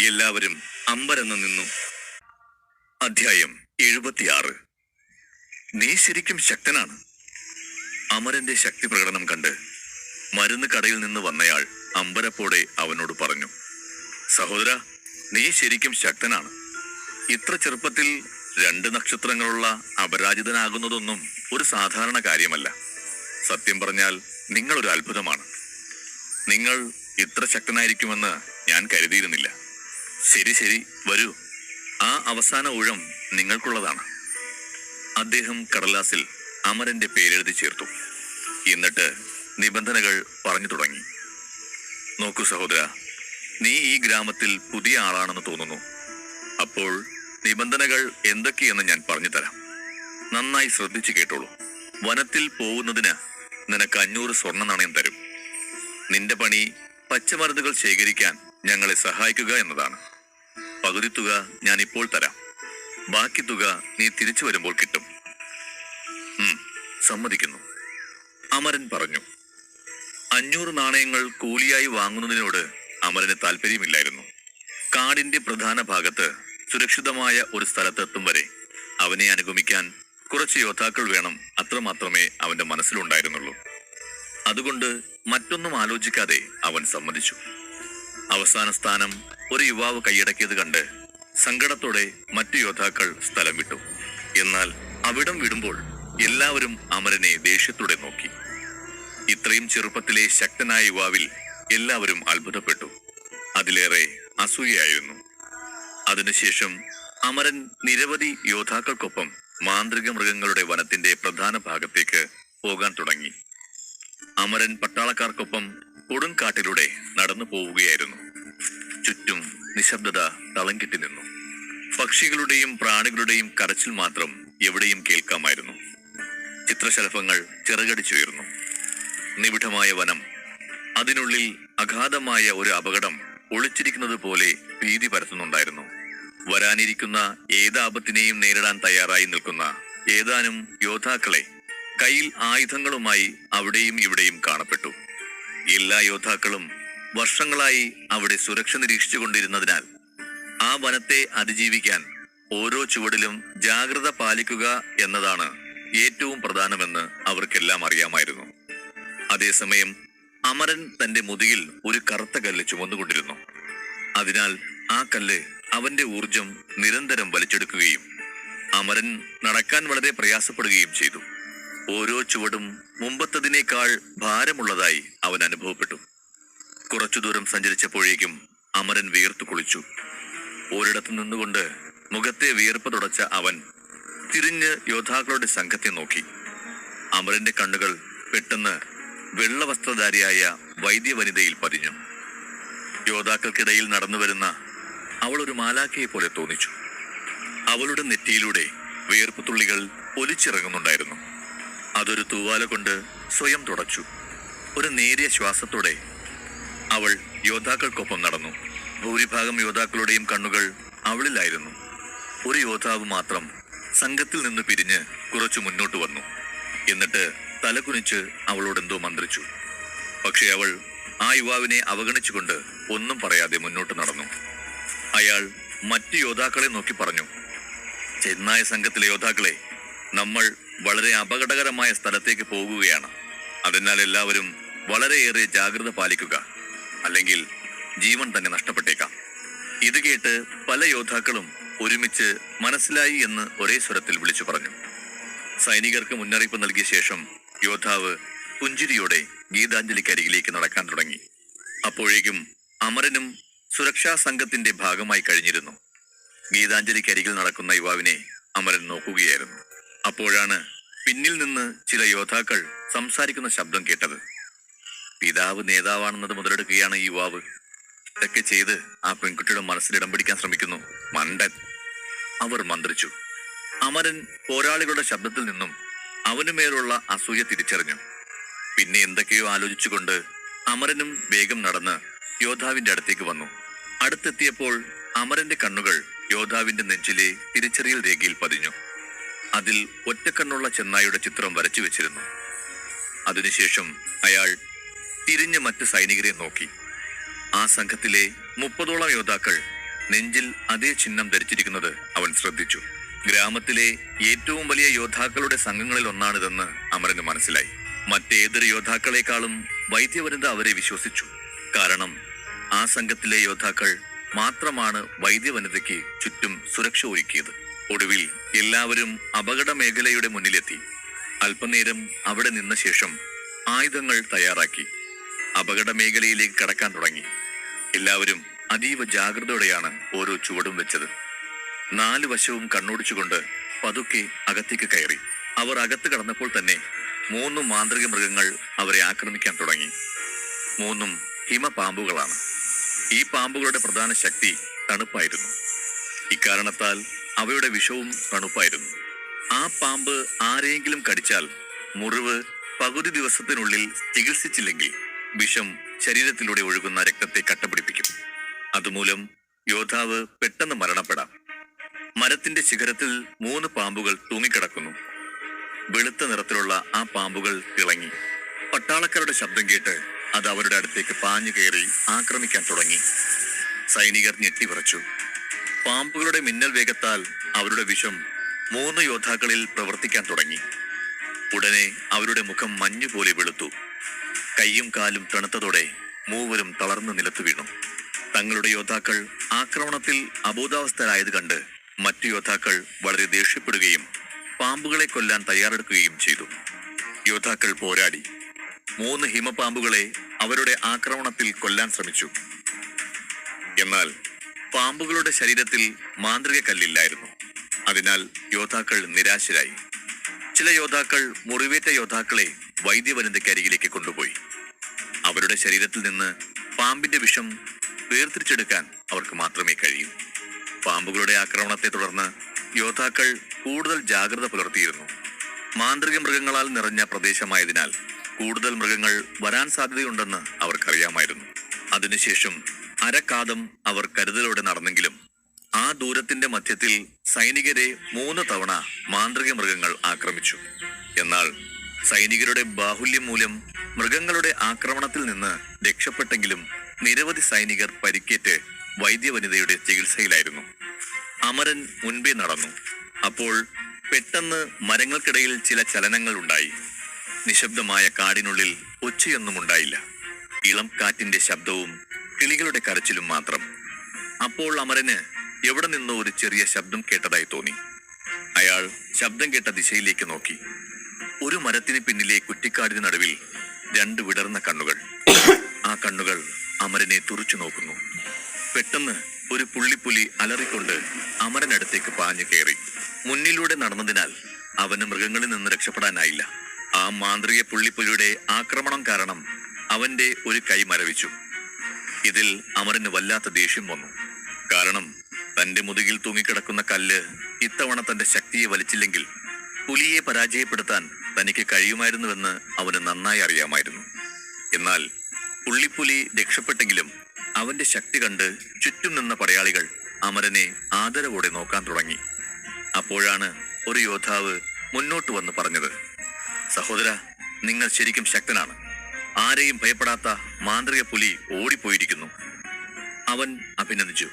എല്ലാവരും അമ്പരന്ന് നിന്നു. അധ്യായം 76. നീ ശരിക്കും ശക്തനാണ്. അമരന്റെ ശക്തി പ്രകടനം കണ്ട് മരുന്ന് കടയിൽ നിന്ന് വന്നയാൾ അമ്പരപ്പോടെ അവനോട് പറഞ്ഞു, സഹോദര, നീ ശരിക്കും ശക്തനാണ്. ഇത്ര ചെറുപ്പത്തിൽ 2 നക്ഷത്രങ്ങളുള്ള അപരാജിതനാകുന്നതൊന്നും ഒരു സാധാരണ കാര്യമല്ല. സത്യം പറഞ്ഞാൽ നിങ്ങളൊരു അത്ഭുതമാണ്. നിങ്ങൾ ഇത്ര ശക്തനായിരിക്കുമെന്ന് ഞാൻ കരുതിയിരുന്നില്ല. ശരി ശരി, വരൂ, ആ അവസാന ഊഴം നിങ്ങൾക്കുള്ളതാണ്. അദ്ദേഹം കടലാസിൽ അമരന്റെ പേരെഴുതി ചേർത്തു. എന്നിട്ട് നിബന്ധനകൾ പറഞ്ഞു തുടങ്ങി. നോക്കൂ സഹോദര, നീ ഈ ഗ്രാമത്തിൽ പുതിയ ആളാണെന്ന് തോന്നുന്നു. അപ്പോൾ നിബന്ധനകൾ എന്തൊക്കെയെന്ന് ഞാൻ പറഞ്ഞു തരാം. നന്നായി ശ്രദ്ധിച്ചു കേട്ടോളൂ. വനത്തിൽ പോകുന്നതിന് നിനക്ക് 500 സ്വർണ്ണ നാണയം തരും. നിന്റെ പണി പച്ചമരുന്നുകൾ ശേഖരിക്കാൻ ഞങ്ങളെ സഹായിക്കുക എന്നതാണ്. പകുതി തുക ഞാൻ ഇപ്പോൾ തരാം. ബാക്കി തുക നീ തിരിച്ചു വരുമ്പോൾ കിട്ടും. സമ്മതിക്കുന്നു, അമരൻ പറഞ്ഞു. 500 നാണയങ്ങൾ കൂലിയായി വാങ്ങുന്നതിനോട് അമരന് താല്പര്യമില്ലായിരുന്നു. കാടിന്റെ പ്രധാന ഭാഗത്ത് സുരക്ഷിതമായ ഒരു സ്ഥലത്തെത്തും വരെ അവനെ അനുഗമിക്കാൻ കുറച്ച് യോദ്ധാക്കൾ വേണം, അത്രമാത്രമേ അവന്റെ മനസ്സിലുണ്ടായിരുന്നുള്ളൂ. അതുകൊണ്ട് മറ്റൊന്നും ആലോചിക്കാതെ അവൻ സമ്മതിച്ചു. അവസാന സ്ഥാനം ഒരു യുവാവ് കൈയടക്കിയത് കണ്ട് സങ്കടത്തോടെ മറ്റു യോദ്ധാക്കൾ സ്ഥലം വിട്ടു. എന്നാൽ അവിടം വിടുമ്പോൾ എല്ലാവരും അമരനെ ദേഷ്യത്തോടെ നോക്കി. ഇത്രയും ചെറുപ്പത്തിലെ ശക്തനായ യുവാവിൽ എല്ലാവരും അത്ഭുതപ്പെട്ടു. അതിലേറെ അസൂയയായിരുന്നു. അതിനുശേഷം അമരൻ നിരവധി യോദ്ധാക്കൾക്കൊപ്പം മാന്ത്രിക മൃഗങ്ങളുടെ വനത്തിന്റെ പ്രധാന ഭാഗത്തേക്ക് പോകാൻ തുടങ്ങി. അമരൻ പട്ടാളക്കാർക്കൊപ്പം കൊടുങ്കാട്ടിലൂടെ നടന്നു പോവുകയായിരുന്നു. ചുറ്റും നിശബ്ദത തളം കെട്ടി നിന്നു. പക്ഷികളുടെയും പ്രാണികളുടെയും കരച്ചിൽ മാത്രം എവിടെയും കേൾക്കാമായിരുന്നു. ചിത്രശലഭങ്ങൾ ചിറകടിച്ചുയർന്നു. നിബിഡമായ വനം, അതിനുള്ളിൽ അഗാധമായ ഒരു അപകടം ഒളിച്ചിരിക്കുന്നത് പോലെ ഭീതി പരത്തുന്നുണ്ടായിരുന്നു. വരാനിരിക്കുന്ന ഏതാപത്തിനെയും നേരിടാൻ തയ്യാറായി നിൽക്കുന്ന ഏതാനും യോദ്ധാക്കളെ കയ്യിൽ ആയുധങ്ങളുമായി അവിടെയും ഇവിടെയും കാണപ്പെട്ടു. എല്ലാ യോദ്ധാക്കളും വർഷങ്ങളായി അവിടെ സുരക്ഷ നിരീക്ഷിച്ചുകൊണ്ടിരുന്നതിനാൽ ആ വനത്തെ അതിജീവിക്കാൻ ഓരോ ചുവടിലും ജാഗ്രത പാലിക്കുക എന്നതാണ് ഏറ്റവും പ്രധാനമെന്ന് അവർക്കെല്ലാം അറിയാമായിരുന്നു. അതേസമയം അമരൻ തന്റെ മുതുകിൽ ഒരു കറുത്ത കല്ല് ചുമന്നുകൊണ്ടിരുന്നു. അതിനാൽ ആ കല്ല് അവന്റെ ഊർജം നിരന്തരം വലിച്ചെടുക്കുകയും അമരൻ നടക്കാൻ വളരെ പ്രയാസപ്പെടുകയും ചെയ്തു. ഓരോ ചുവടും മുമ്പത്തതിനേക്കാൾ ഭാരമുള്ളതായി അവൻ അനുഭവപ്പെട്ടു. കുറച്ചു ദൂരം സഞ്ചരിച്ചപ്പോഴേക്കും അമരൻ വിയർത്തു കുളിച്ചു. ഒരിടത്തു നിന്നുകൊണ്ട് മുഖത്തെ വിയർപ്പ് തുടച്ച അവൻ തിരിഞ്ഞ് യോദ്ധാക്കളുടെ സംഘത്തെ നോക്കി. അമരന്റെ കണ്ണുകൾ പെട്ടെന്ന് വെള്ളവസ്ത്രധാരിയായ വൈദ്യവനിതയിൽ പതിഞ്ഞു. യോദ്ധാക്കൾക്കിടയിൽ നടന്നു വരുന്ന അവൾ ഒരു മാലാഖയെ പോലെ തോന്നിച്ചു. അവളുടെ നെറ്റിയിലൂടെ വിയർപ്പ് തുള്ളികൾ ഒലിച്ചിറങ്ങുന്നുണ്ടായിരുന്നു. അതൊരു തൂവാല കൊണ്ട് സ്വയം തുടച്ചു. ഒരു നേരിയ ശ്വാസത്തോടെ അവൾ യോദ്ധാക്കൾക്കൊപ്പം നടന്നു. ഭൂരിഭാഗം യോദ്ധാക്കളുടെയും കണ്ണുകൾ അവളിലായിരുന്നു. ഒരു യോദ്ധാവ് മാത്രം സംഘത്തിൽ നിന്ന് പിരിഞ്ഞ് കുറച്ചു മുന്നോട്ട് വന്നു. എന്നിട്ട് തലകുനിച്ച് അവളോടെന്തോ മന്ത്രിച്ചു. പക്ഷെ അവൾ ആ യുവാവിനെ അവഗണിച്ചുകൊണ്ട് ഒന്നും പറയാതെ മുന്നോട്ട് നടന്നു. അയാൾ മറ്റു യോദ്ധാക്കളെ നോക്കി പറഞ്ഞു, ചെന്നായ സംഘത്തിലെ യോദ്ധാക്കളെ, നമ്മൾ വളരെ അപകടകരമായ സ്ഥലത്തേക്ക് പോകുകയാണ്. അതിനാൽ എല്ലാവരും വളരെയേറെ ജാഗ്രത പാലിക്കുക, അല്ലെങ്കിൽ ജീവൻ തന്നെ നഷ്ടപ്പെട്ടേക്കാം. ഇത് കേട്ട് പല യോദ്ധാക്കളും ഒരുമിച്ച് മനസ്സിലായി എന്ന് ഒരേ സ്വരത്തിൽ വിളിച്ചു പറഞ്ഞു. സൈനികർക്ക് മുന്നറിയിപ്പ് നൽകിയ ശേഷം യോദ്ധാവ് പുഞ്ചിരിയോടെ ഗീതാഞ്ജലിക്കരികിലേക്ക് നടക്കാൻ തുടങ്ങി. അപ്പോഴേക്കും അമരനും സുരക്ഷാ സംഘത്തിന്റെ ഭാഗമായി കഴിഞ്ഞിരുന്നു. ഗീതാഞ്ജലിക്കരികിൽ നടക്കുന്ന യുവാവിനെ അമരൻ നോക്കുകയായിരുന്നു. അപ്പോഴാണ് പിന്നിൽ നിന്ന് ചില യോദ്ധാക്കൾ സംസാരിക്കുന്ന ശബ്ദം കേട്ടത്. പിതാവ് നേതാവാണെന്നത് മുതലെടുക്കുകയാണ് ഈ യുവാവ്. ഇതൊക്കെ ചെയ്ത് ആ പെൺകുട്ടിയുടെ മനസ്സിലിടം പിടിക്കാൻ ശ്രമിക്കുന്നു, മണ്ടൻ, അവർ മന്ത്രിച്ചു. അമരൻ പോരാളികളുടെ ശബ്ദത്തിൽ നിന്നും അവനുമേലുള്ള അസൂയ തിരിച്ചറിഞ്ഞു. പിന്നെ എന്തൊക്കെയോ ആലോചിച്ചുകൊണ്ട് അമരനും വേഗം നടന്ന് യോദ്ധാവിന്റെ അടുത്തേക്ക് വന്നു. അടുത്തെത്തിയപ്പോൾ അമരന്റെ കണ്ണുകൾ യോദ്ധാവിന്റെ നെഞ്ചിലെ തിരിച്ചറിയൽ രേഖയിൽ പതിഞ്ഞു. അതിൽ ഒറ്റക്കണ്ണുള്ള ചെന്നായുടെ ചിത്രം വരച്ചു വെച്ചിരുന്നു. അതിനുശേഷം അയാൾ തിരിഞ്ഞ് മറ്റ് സൈനികരെ നോക്കി. ആ സംഘത്തിലെ 30ഓളം യോദ്ധാക്കൾ നെഞ്ചിൽ അതേ ചിഹ്നം ധരിച്ചിരിക്കുന്നത് അവൻ ശ്രദ്ധിച്ചു. ഗ്രാമത്തിലെ ഏറ്റവും വലിയ യോദ്ധാക്കളുടെ സംഘങ്ങളിൽ ഒന്നാണിതെന്ന് അമരന് മനസ്സിലായി. മറ്റേതൊരു യോദ്ധാക്കളെക്കാളും വൈദ്യവനിത അവരെ വിശ്വസിച്ചു. കാരണം ആ സംഘത്തിലെ യോദ്ധാക്കൾ മാത്രമാണ് വൈദ്യവനിതയ്ക്ക് ചുറ്റും സുരക്ഷ ഒരുക്കിയത്. ഒടുവിൽ എല്ലാവരും അപകട മേഖലയുടെ മുന്നിലെത്തി. അല്പനേരം അവിടെ നിന്ന ശേഷം ആയുധങ്ങൾ തയ്യാറാക്കി അപകട മേഖലയിലേക്ക് കടക്കാൻ തുടങ്ങി. എല്ലാവരും അതീവ ജാഗ്രതയോടെയാണ് ഓരോ ചുവടും വെച്ചത്. 4 വശവും കണ്ണോടിച്ചുകൊണ്ട് പതുക്കെ അകത്തേക്ക് കയറി. അവർ അകത്ത് കടന്നപ്പോൾ തന്നെ 3 മാന്ത്രിക മൃഗങ്ങൾ അവരെ ആക്രമിക്കാൻ തുടങ്ങി. 3 ഹിമപാമ്പുകളാണ്. ഈ പാമ്പുകളുടെ പ്രധാന ശക്തി തണുപ്പായിരുന്നു. ഇക്കാരണത്താൽ അവയുടെ വിഷവും തണുപ്പായിരുന്നു. ആ പാമ്പ് ആരെയെങ്കിലും കടിച്ചാൽ മുറിവ് പകുതി ദിവസത്തിനുള്ളിൽ ചികിത്സിച്ചില്ലെങ്കിൽ വിഷം ശരീരത്തിലൂടെ ഒഴുകുന്ന രക്തത്തെ കട്ടപിടിപ്പിക്കും. അതുമൂലം യോദ്ധാവ് പെട്ടെന്ന് മരണപ്പെടാം. മരത്തിന്റെ ശിഖരത്തിൽ 3 പാമ്പുകൾ തൂങ്ങിക്കിടക്കുന്നു. വെളുത്ത നിറത്തിലുള്ള ആ പാമ്പുകൾ തിളങ്ങി. പട്ടാളക്കാരുടെ ശബ്ദം കേട്ട് അത് അവരുടെ അടുത്തേക്ക് പാഞ്ഞു കയറി ആക്രമിക്കാൻ തുടങ്ങി. സൈനികർ ഞെട്ടിവിറച്ചു. പാമ്പുകളുടെ മിന്നൽ വേഗത്താൽ അവരുടെ വിഷം 3 യോദ്ധാക്കളിൽ പ്രവർത്തിക്കാൻ തുടങ്ങി. ഉടനെ അവരുടെ മുഖം മഞ്ഞുപോലെ വെളുത്തു. കൈയും കാലും തണുത്തതോടെ മൂവരും തളർന്നു നിലത്തു വീണു. തങ്ങളുടെ യോദ്ധാക്കൾ ആക്രമണത്തിൽ അബോധാവസ്ഥരായത് കണ്ട് മറ്റു യോദ്ധാക്കൾ വളരെ ദേഷ്യപ്പെടുകയും പാമ്പുകളെ കൊല്ലാൻ തയ്യാറെടുക്കുകയും ചെയ്തു. യോദ്ധാക്കൾ പോരാടി 3 ഹിമപാമ്പുകളെ അവരുടെ ആക്രമണത്തിൽ കൊല്ലാൻ ശ്രമിച്ചു. എന്നാൽ പാമ്പുകളുടെ ശരീരത്തിൽ മാന്ത്രിക കല്ലില്ലായിരുന്നു. അതിനാൽ യോദ്ധാക്കൾ നിരാശരായി. ചില യോദ്ധാക്കൾ മുറിവേറ്റ യോദ്ധാക്കളെ വൈദ്യവനിതയ്ക്ക് അരികിലേക്ക് കൊണ്ടുപോയി. അവരുടെ ശരീരത്തിൽ നിന്ന് പാമ്പിന്റെ വിഷം വേർതിരിച്ചെടുക്കാൻ അവർക്ക് മാത്രമേ കഴിയൂ. പാമ്പുകളുടെ ആക്രമണത്തെ തുടർന്ന് യോദ്ധാക്കൾ കൂടുതൽ ജാഗ്രത പുലർത്തിയിരുന്നു. മാന്ത്രിക മൃഗങ്ങളാൽ നിറഞ്ഞ പ്രദേശമായതിനാൽ കൂടുതൽ മൃഗങ്ങൾ വരാൻ സാധ്യതയുണ്ടെന്ന് അവർക്കറിയാമായിരുന്നു. അതിനുശേഷം അരക്കാതം അവർ കരുതലോടെ നടന്നെങ്കിലും ആ ദൂരത്തിന്റെ മധ്യത്തിൽ സൈനികരെ 3 തവണ മാന്ത്രിക മൃഗങ്ങൾ ആക്രമിച്ചു. എന്നാൽ സൈനികരുടെ ബാഹുല്യം മൂലം മൃഗങ്ങളുടെ ആക്രമണത്തിൽ നിന്ന് രക്ഷപ്പെട്ടെങ്കിലും നിരവധി സൈനികർ പരിക്കേറ്റ് വൈദ്യവനിതയുടെ ചികിത്സയിലായിരുന്നു. അമരൻ മുൻപേ നടന്നു. അപ്പോൾ പെട്ടെന്ന് മരങ്ങൾക്കിടയിൽ ചില ചലനങ്ങൾ ഉണ്ടായി. നിശബ്ദമായ കാടിനുള്ളിൽ ഒച്ചയൊന്നും ഉണ്ടായില്ല. ഇളം കാറ്റിന്റെ ശബ്ദവും കിളികളുടെ കരച്ചിലും മാത്രം. അപ്പോൾ അമരന് എവിടെ നിന്നോ ഒരു ചെറിയ ശബ്ദം കേട്ടതായി തോന്നി. അയാൾ ശബ്ദം കേട്ട ദിശയിലേക്ക് നോക്കി. ഒരു മരത്തിന് പിന്നിലെ കുറ്റിക്കാടിന് നടുവിൽ 2 വിടർന്ന കണ്ണുകൾ. ആ കണ്ണുകൾ അമരനെ തുറച്ചു നോക്കുന്നു. പെട്ടെന്ന് ഒരു പുള്ളിപ്പുലി അലറിക്കൊണ്ട് അമരനടുത്തേക്ക് പാഞ്ഞു കയറി. മുന്നിലൂടെ നടന്നതിനാൽ അവന് മൃഗങ്ങളിൽ നിന്ന് രക്ഷപ്പെടാനായില്ല. ആ മാന്ത്രിക പുള്ളിപ്പുലിയുടെ ആക്രമണം കാരണം അവന്റെ ഒരു കൈ മരവിച്ചു. ഇതിൽ അമരന് വല്ലാത്ത ദേഷ്യം വന്നു. കാരണം തന്റെ മുതുകിൽ തൂങ്ങിക്കിടക്കുന്ന കല്ല് ഇത്തവണ തന്റെ ശക്തിയെ വലിച്ചില്ലെങ്കിൽ പുലിയെ പരാജയപ്പെടുത്താൻ തനിക്ക് കഴിയുമായിരുന്നുവെന്ന് അവന് നന്നായി അറിയാമായിരുന്നു. എന്നാൽ പുള്ളിപ്പുലി രക്ഷപ്പെട്ടെങ്കിലും അവന്റെ ശക്തി കണ്ട് ചുറ്റും നിന്ന പടയാളികൾ അമരനെ ആദരവോടെ നോക്കാൻ തുടങ്ങി. അപ്പോഴാണ് ഒരു യോദ്ധാവ് മുന്നോട്ട് വന്ന് പറഞ്ഞത്, "സഹോദര, നിങ്ങൾ ശരിക്കും ശക്തനാണ്. ആരെയും ഭയപ്പെടാത്ത മാന്ത്രിക പുലി ഓടിപ്പോയിരിക്കുന്നു." അവൻ അഭിനന്ദിച്ചു.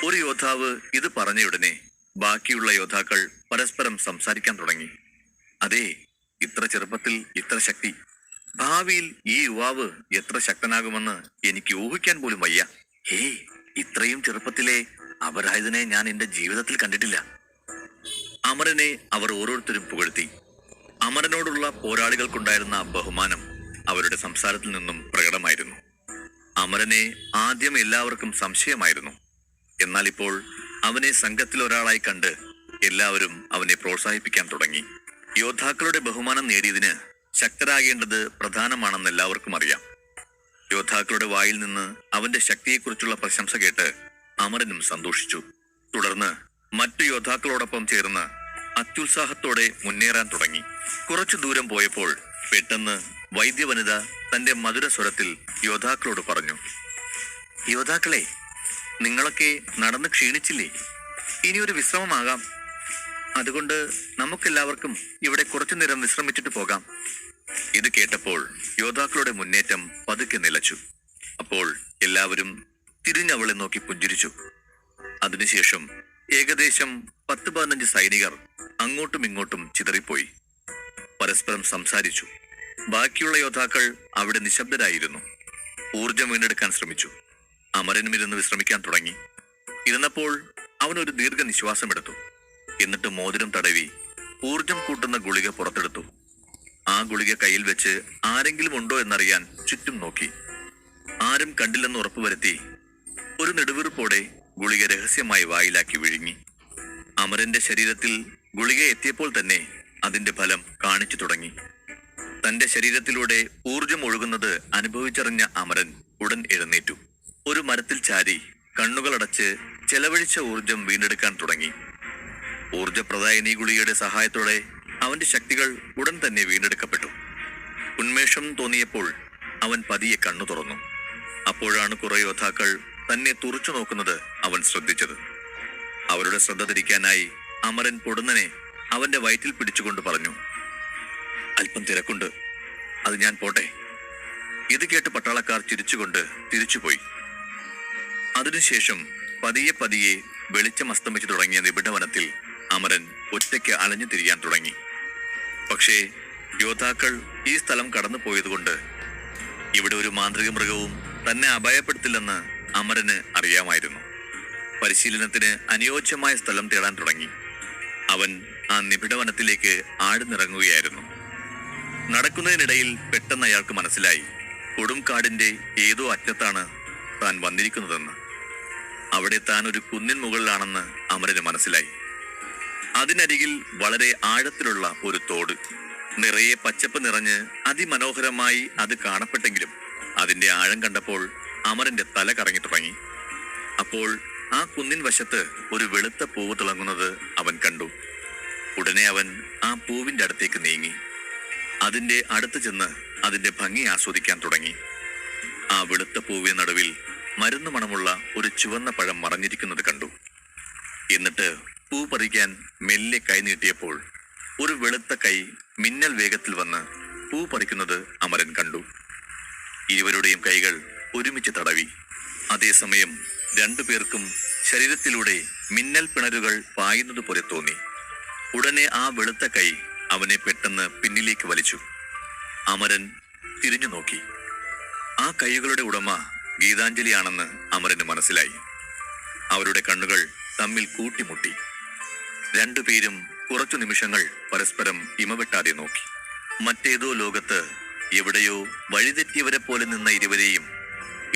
ഒരു യോദ്ധാവ് ഇത് പറഞ്ഞയുടനെ ബാക്കിയുള്ള യോദ്ധാക്കൾ പരസ്പരം സംസാരിക്കാൻ തുടങ്ങി. "അതെ, ഇത്ര ചെറുപ്പത്തിൽ ഇത്ര ശക്തി. ഭാവിയിൽ ഈ യുവാവ് എത്ര ശക്തനാകുമെന്ന് എനിക്ക് ഊഹിക്കാൻ പോലും വയ്യ. ഇത്രയും ചെറുപ്പത്തിലെ അപരാജിതനെ ഞാൻ എന്റെ ജീവിതത്തിൽ കണ്ടിട്ടില്ല." അമരനെ അവർ ഓരോരുത്തരും പുകഴ്ത്തി. അമരനോടുള്ള പോരാളികൾക്കുണ്ടായിരുന്ന ബഹുമാനം അവരുടെ സംസാരത്തിൽ നിന്നും പ്രകടമായിരുന്നു. അമരനെ ആദ്യം എല്ലാവർക്കും സംശയമായിരുന്നു. എന്നാൽ ഇപ്പോൾ അവനെ സംഘത്തിൽ ഒരാളായി കണ്ട് എല്ലാവരും അവനെ പ്രോത്സാഹിപ്പിക്കാൻ തുടങ്ങി. യോദ്ധാക്കളുടെ ബഹുമാനം നേടിയതിന് ശക്തരാകേണ്ടത് പ്രധാനമാണെന്ന് എല്ലാവർക്കും അറിയാം. യോദ്ധാക്കളുടെ വായിൽ നിന്ന് അവന്റെ ശക്തിയെക്കുറിച്ചുള്ള പ്രശംസ കേട്ട് അമരനും സന്തോഷിച്ചു. തുടർന്ന് മറ്റു യോദ്ധാക്കളോടൊപ്പം ചേർന്ന് അത്യുത്സാഹത്തോടെ മുന്നേറാൻ തുടങ്ങി. കുറച്ചു ദൂരം പോയപ്പോൾ പെട്ടെന്ന് വൈദ്യവനിത തന്റെ മധുര സ്വരത്തിൽ യോദ്ധാക്കളോട് പറഞ്ഞു, യോദ്ധാക്കളെ, നിങ്ങളൊക്കെ നടന്ന് ക്ഷീണിച്ചില്ലേ? ഇനിയൊരു വിശ്രമമാകാം. അതുകൊണ്ട് നമുക്കെല്ലാവർക്കും ഇവിടെ കുറച്ചു നേരം വിശ്രമിച്ചിട്ട് പോകാം. ഇത് കേട്ടപ്പോൾ യോദ്ധാക്കളുടെ മുന്നേറ്റം പതുക്കെ നിലച്ചു. അപ്പോൾ എല്ലാവരും തിരിഞ്ഞവളെ നോക്കി പുഞ്ചിരിച്ചു. അതിനുശേഷം ഏകദേശം 10-15 സൈനികർ അങ്ങോട്ടും ഇങ്ങോട്ടും ചിതറിപ്പോയി. പരസ്പരം സംസാരിച്ചു. ബാക്കിയുള്ള യോദ്ധാക്കൾ അവിടെ നിശബ്ദരായിരുന്നു. ഊർജം വീണ്ടെടുക്കാൻ ശ്രമിച്ചു. അമരനും ഇരുന്ന് വിശ്രമിക്കാൻ തുടങ്ങി. ഇരുന്നപ്പോൾ അവൻ ഒരു ദീർഘനിശ്വാസം എടുത്തു. എന്നിട്ട് മോതിരം തടവി ഊർജം കൂട്ടുന്ന ഗുളിക പുറത്തെടുത്തു. ആ ഗുളിക കയ്യിൽ വെച്ച് ആരെങ്കിലും ഉണ്ടോ എന്നറിയാൻ ചുറ്റും നോക്കി. ആരും കണ്ടില്ലെന്ന് ഉറപ്പുവരുത്തി ഒരു നെടുവീർപ്പോടെ ഗുളിക രഹസ്യമായി വായിലാക്കി വിഴുങ്ങി. അമരന്റെ ശരീരത്തിൽ ഗുളിക എത്തിയപ്പോൾ തന്നെ അതിന്റെ ഫലം കാണിച്ചു തുടങ്ങി. തന്റെ ശരീരത്തിലൂടെ ഊർജം ഒഴുകുന്നത് അനുഭവിച്ചറിഞ്ഞ അമരൻ ഉടൻ എഴുന്നേറ്റു. ഒരു മരത്തിൽ ചാരി കണ്ണുകളടച്ച് ചെലവഴിച്ച ഊർജം വീണ്ടെടുക്കാൻ തുടങ്ങി. ഊർജപ്രദായിനി ഗുളികയുടെ സഹായത്തോടെ അവന്റെ ശക്തികൾ ഉടൻ തന്നെ വീണ്ടെടുക്കപ്പെട്ടു. ഉന്മേഷം തോന്നിയപ്പോൾ അവൻ പതിയെ കണ്ണു തുറന്നു. അപ്പോഴാണ് കുറെ യോദ്ധാക്കൾ തന്നെ തുറച്ചു നോക്കുന്നത് അവൻ ശ്രദ്ധിച്ചത്. അവരുടെ ശ്രദ്ധ തിരിക്കാനായി അമരൻ പൊടുന്നനെ അവന്റെ വയറ്റിൽ പിടിച്ചുകൊണ്ട് പറഞ്ഞു, അല്പം തിരക്കുണ്ട്, അത് ഞാൻ പോട്ടെ. ഇത് കേട്ട് പട്ടാളക്കാർ ചിരിച്ചുകൊണ്ട് തിരിച്ചുപോയി. അതിനുശേഷം പതിയെ പതിയെ വെളിച്ചം അസ്തമിച്ചു തുടങ്ങിയ നിബിഡവനത്തിൽ അമരൻ ഒറ്റയ്ക്ക് അലഞ്ഞു തിരിയാൻ തുടങ്ങി. പക്ഷേ യോദ്ധാക്കൾ ഈ സ്ഥലം കടന്നു പോയതുകൊണ്ട് ഇവിടെ ഒരു മാന്ത്രിക മൃഗവും തന്നെ അപായപ്പെടുത്തില്ലെന്ന് അമരന് അറിയാമായിരുന്നു. പരിശീലനത്തിന് അനുയോജ്യമായ സ്ഥലം തേടാൻ തുടങ്ങി. അവൻ ആ നിബിഡവനത്തിലേക്ക് ആഴ്ന്നിറങ്ങുകയായിരുന്നു. നടക്കുന്നതിനിടയിൽ പെട്ടെന്ന് അയാൾക്ക് മനസ്സിലായി കൊടുംകാടിന്റെ ഏതോ അറ്റത്താണ് താൻ വന്നിരിക്കുന്നതെന്ന്. അവിടെ താൻ ഒരു കുന്നിൻ മുകളിലാണെന്ന് അമരന് മനസ്സിലായി. അതിനരികിൽ വളരെ ആഴത്തിലുള്ള ഒരു തോട്, നിറയെ പച്ചപ്പ് നിറഞ്ഞ് അതിമനോഹരമായി അത് കാണപ്പെട്ടെങ്കിലും അതിന്റെ ആഴം കണ്ടപ്പോൾ അമരന്റെ തല കറങ്ങി തുടങ്ങി. അപ്പോൾ ആ കുന്നിൻ വശത്ത് ഒരു വെളുത്ത പൂവ് തിളങ്ങുന്നത് അവൻ കണ്ടു. ഉടനെ അവൻ ആ പൂവിന്റെ അടുത്തേക്ക് നീങ്ങി. അതിന്റെ അടുത്ത് ചെന്ന് അതിന്റെ ഭംഗി ആസ്വദിക്കാൻ തുടങ്ങി. ആ വെളുത്ത പൂവിന് നടുവിൽ മരുന്ന് മണമുള്ള ഒരു ചുവന്ന പഴം മറഞ്ഞിരിക്കുന്നത് കണ്ടു. എന്നിട്ട് പൂ പറിക്കാൻ മെല്ലെ കൈ നീട്ടിയപ്പോൾ ഒരു വെളുത്ത കൈ മിന്നൽ വേഗത്തിൽ വന്ന് പൂ പറിക്കുന്നത് അമരൻ കണ്ടു. ഇരുവരുടെയും കൈകൾ ഒരുമിച്ച് തടവി. അതേസമയം രണ്ടുപേർക്കും ശരീരത്തിലൂടെ മിന്നൽ പിണരുകൾ പായുന്നത് പോലെ തോന്നി. ഉടനെ ആ വെളുത്ത കൈ അവനെ പെട്ടെന്ന് പിന്നിലേക്ക് വലിച്ചു. അമരൻ തിരിഞ്ഞു നോക്കി. ആ കൈകളുടെ ഉടമ ഗീതാഞ്ജലിയാണെന്ന് അമരന് മനസ്സിലായി. അവരുടെ കണ്ണുകൾ തമ്മിൽ കൂട്ടിമുട്ടി. രണ്ടുപേരും കുറച്ചു നിമിഷങ്ങൾ പരസ്പരം ഇമവെട്ടാതെ നോക്കി. മറ്റേതോ ലോകത്ത് എവിടെയോ വഴിതെറ്റിയവരെ പോലെ നിന്ന ഇരുവരെയും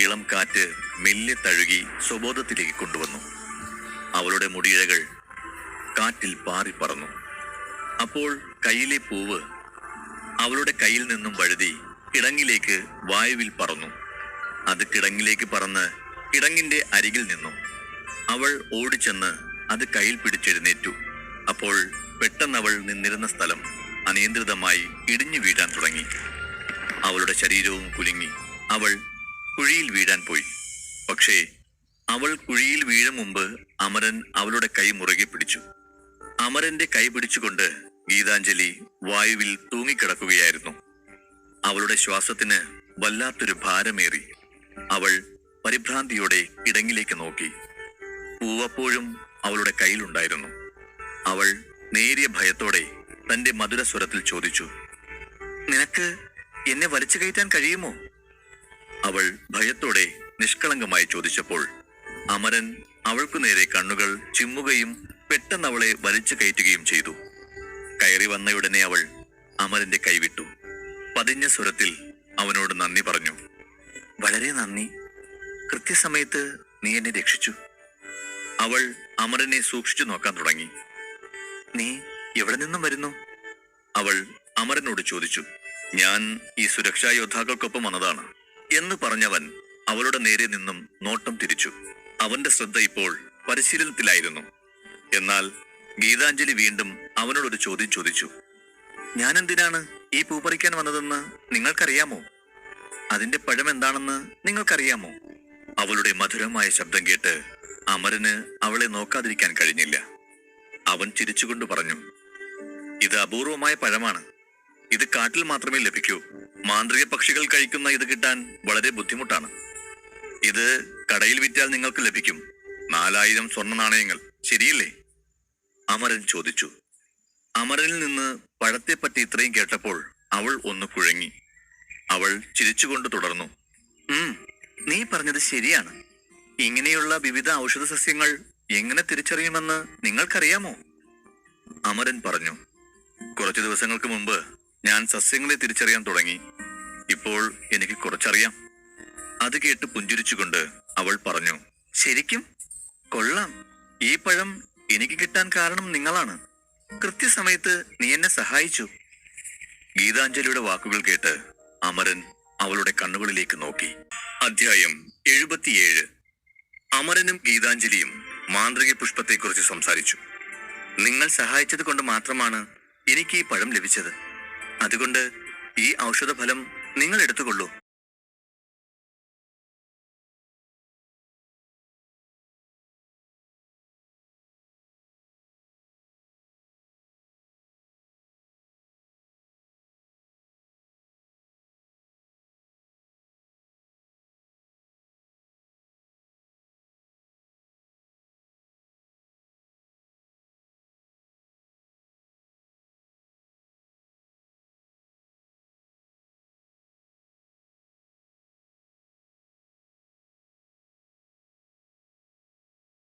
ഇളം കാറ്റ് മെല്ലെ തഴുകി സ്വബോധത്തിലേക്ക് കൊണ്ടുവന്നു. അവളുടെ മുടിയിഴകൾ കാറ്റിൽ പാറിപ്പറന്നു. അപ്പോൾ കയ്യിലെ പൂവ് അവളുടെ കയ്യിൽ നിന്നും വഴുതി കിടങ്ങിലേക്ക് വായുവിൽ പറന്നു. അത് കിടങ്ങിലേക്ക് പറന്ന് കിടങ്ങിന്റെ അരികിൽ നിന്നു. അവൾ ഓടിച്ചെന്ന് അത് കയ്യിൽ പിടിച്ചെഴുന്നേറ്റു. അപ്പോൾ പെട്ടെന്നവൾ നിന്നിരുന്ന സ്ഥലം അനിയന്ത്രിതമായി ഇടിഞ്ഞു വീഴാൻ തുടങ്ങി. അവളുടെ ശരീരവും കുലുങ്ങി. അവൾ കുഴിയിൽ വീഴാൻ പോയി. പക്ഷേ അവൾ കുഴിയിൽ വീഴും മുമ്പ് അമരൻ അവളുടെ കൈ മുറുകെ പിടിച്ചു. അമരന്റെ കൈ പിടിച്ചുകൊണ്ട് ഗീതാഞ്ജലി വായുവിൽ തൂങ്ങിക്കിടക്കുകയായിരുന്നു. അവളുടെ ശ്വാസത്തിന് വല്ലാത്തൊരു ഭാരമേറി. അവൾ പരിഭ്രാന്തിയോടെ കിടങ്ങിലേക്ക് നോക്കി. പൂവപ്പോഴും അവളുടെ കയ്യിലുണ്ടായിരുന്നു. അവൾ നേരിയ ഭയത്തോടെ തന്റെ മധുരസ്വരത്തിൽ ചോദിച്ചു, നിനക്ക് എന്നെ വലിച്ചു കയറ്റാൻ കഴിയുമോ? അവൾ ഭയത്തോടെ നിഷ്കളങ്കമായി ചോദിച്ചപ്പോൾ അമരൻ അവൾക്കു നേരെ കണ്ണുകൾ ചിമ്മുകയും പെട്ടെന്ന് അവളെ വലിച്ചു കയറ്റുകയും ചെയ്തു. കയറി വന്നയുടനെ അവൾ അമരന്റെ കൈവിട്ടു. പതിഞ്ഞ സ്വരത്തിൽ അവനോട് നന്ദി പറഞ്ഞു. വളരെ നന്ദി, കൃത്യസമയത്ത് നീ എന്നെ രക്ഷിച്ചു. അവൾ അമരനെ സൂക്ഷിച്ചു നോക്കാൻ തുടങ്ങി. നീ എവിടെ നിന്നും വരുന്നു? അവൾ അമരനോട് ചോദിച്ചു. ഞാൻ ഈ സുരക്ഷാ യോദ്ധാക്കൾക്കൊപ്പം വന്നതാണ് എന്ന് പറഞ്ഞവൻ അവളുടെ നേരെ നിന്നും നോട്ടം തിരിച്ചു. അവന്റെ ശ്രദ്ധ ഇപ്പോൾ പരിശീലനത്തിലായിരുന്നു. എന്നാൽ ഗീതാഞ്ജലി വീണ്ടും അവനോടൊരു ചോദ്യം ചോദിച്ചു. ഞാൻ എന്തിനാണ് ഈ പൂ പറിക്കാൻ വന്നതെന്ന് നിങ്ങൾക്കറിയാമോ? അതിന്റെ പഴം എന്താണെന്ന് നിങ്ങൾക്കറിയാമോ? അവളുടെ മധുരമായ ശബ്ദം കേട്ട് അമരന് അവളെ നോക്കാതിരിക്കാൻ കഴിഞ്ഞില്ല. അവൻ ചിരിച്ചുകൊണ്ട് പറഞ്ഞു, ഇത് അപൂർവമായ പഴമാണ്. ഇത് കാട്ടിൽ മാത്രമേ ലഭിക്കൂ. മാന്ത്രിക പക്ഷികൾ കഴിക്കുന്ന ഇത് കിട്ടാൻ വളരെ ബുദ്ധിമുട്ടാണ്. ഇത് കടയിൽ വിറ്റാൽ നിങ്ങൾക്ക് ലഭിക്കും 4000 സ്വർണ്ണ നാണയങ്ങൾ, ശരിയല്ലേ? അമരൻ ചോദിച്ചു. അമരനിൽ നിന്ന് പഴത്തെപ്പറ്റി ഇത്രയും കേട്ടപ്പോൾ അവൾ ഒന്ന് കുഴങ്ങി. അവൾ ചിരിച്ചുകൊണ്ട് തുടർന്നു, നീ പറഞ്ഞത് ശരിയാണ്. ഇങ്ങനെയുള്ള വിവിധ ഔഷധ സസ്യങ്ങൾ എങ്ങനെ തിരിച്ചറിയുമെന്ന് നിങ്ങൾക്കറിയാമോ? അമരൻ പറഞ്ഞു, കുറച്ചു ദിവസങ്ങൾക്ക് മുമ്പ് ഞാൻ സസ്യങ്ങളെ തിരിച്ചറിയാൻ തുടങ്ങി. ഇപ്പോൾ എനിക്ക് കുറച്ചറിയാം. അത് കേട്ട് പുഞ്ചിരിച്ചുകൊണ്ട് അവൾ പറഞ്ഞു, ശരിക്കും കൊള്ളാം. ഈ പഴം എനിക്ക് കിട്ടാൻ കാരണം നിങ്ങളാണ്. കൃത്യസമയത്ത് നീ എന്നെ സഹായിച്ചു. ഗീതാഞ്ജലിയുടെ വാക്കുകൾ കേട്ട് അമരൻ അവളുടെ കണ്ണുകളിലേക്ക് നോക്കി. അധ്യായം 77. അമരനും ഗീതാഞ്ജലിയും മാന്ത്രിക പുഷ്പത്തെക്കുറിച്ച് സംസാരിച്ചു. നിങ്ങൾ സഹായിച്ചത് കൊണ്ട് മാത്രമാണ് എനിക്ക് ഈ പഴം ലഭിച്ചത്. അതുകൊണ്ട് ഈ ഔഷധഫലം നിങ്ങൾ എടുത്തുകൊള്ളൂ.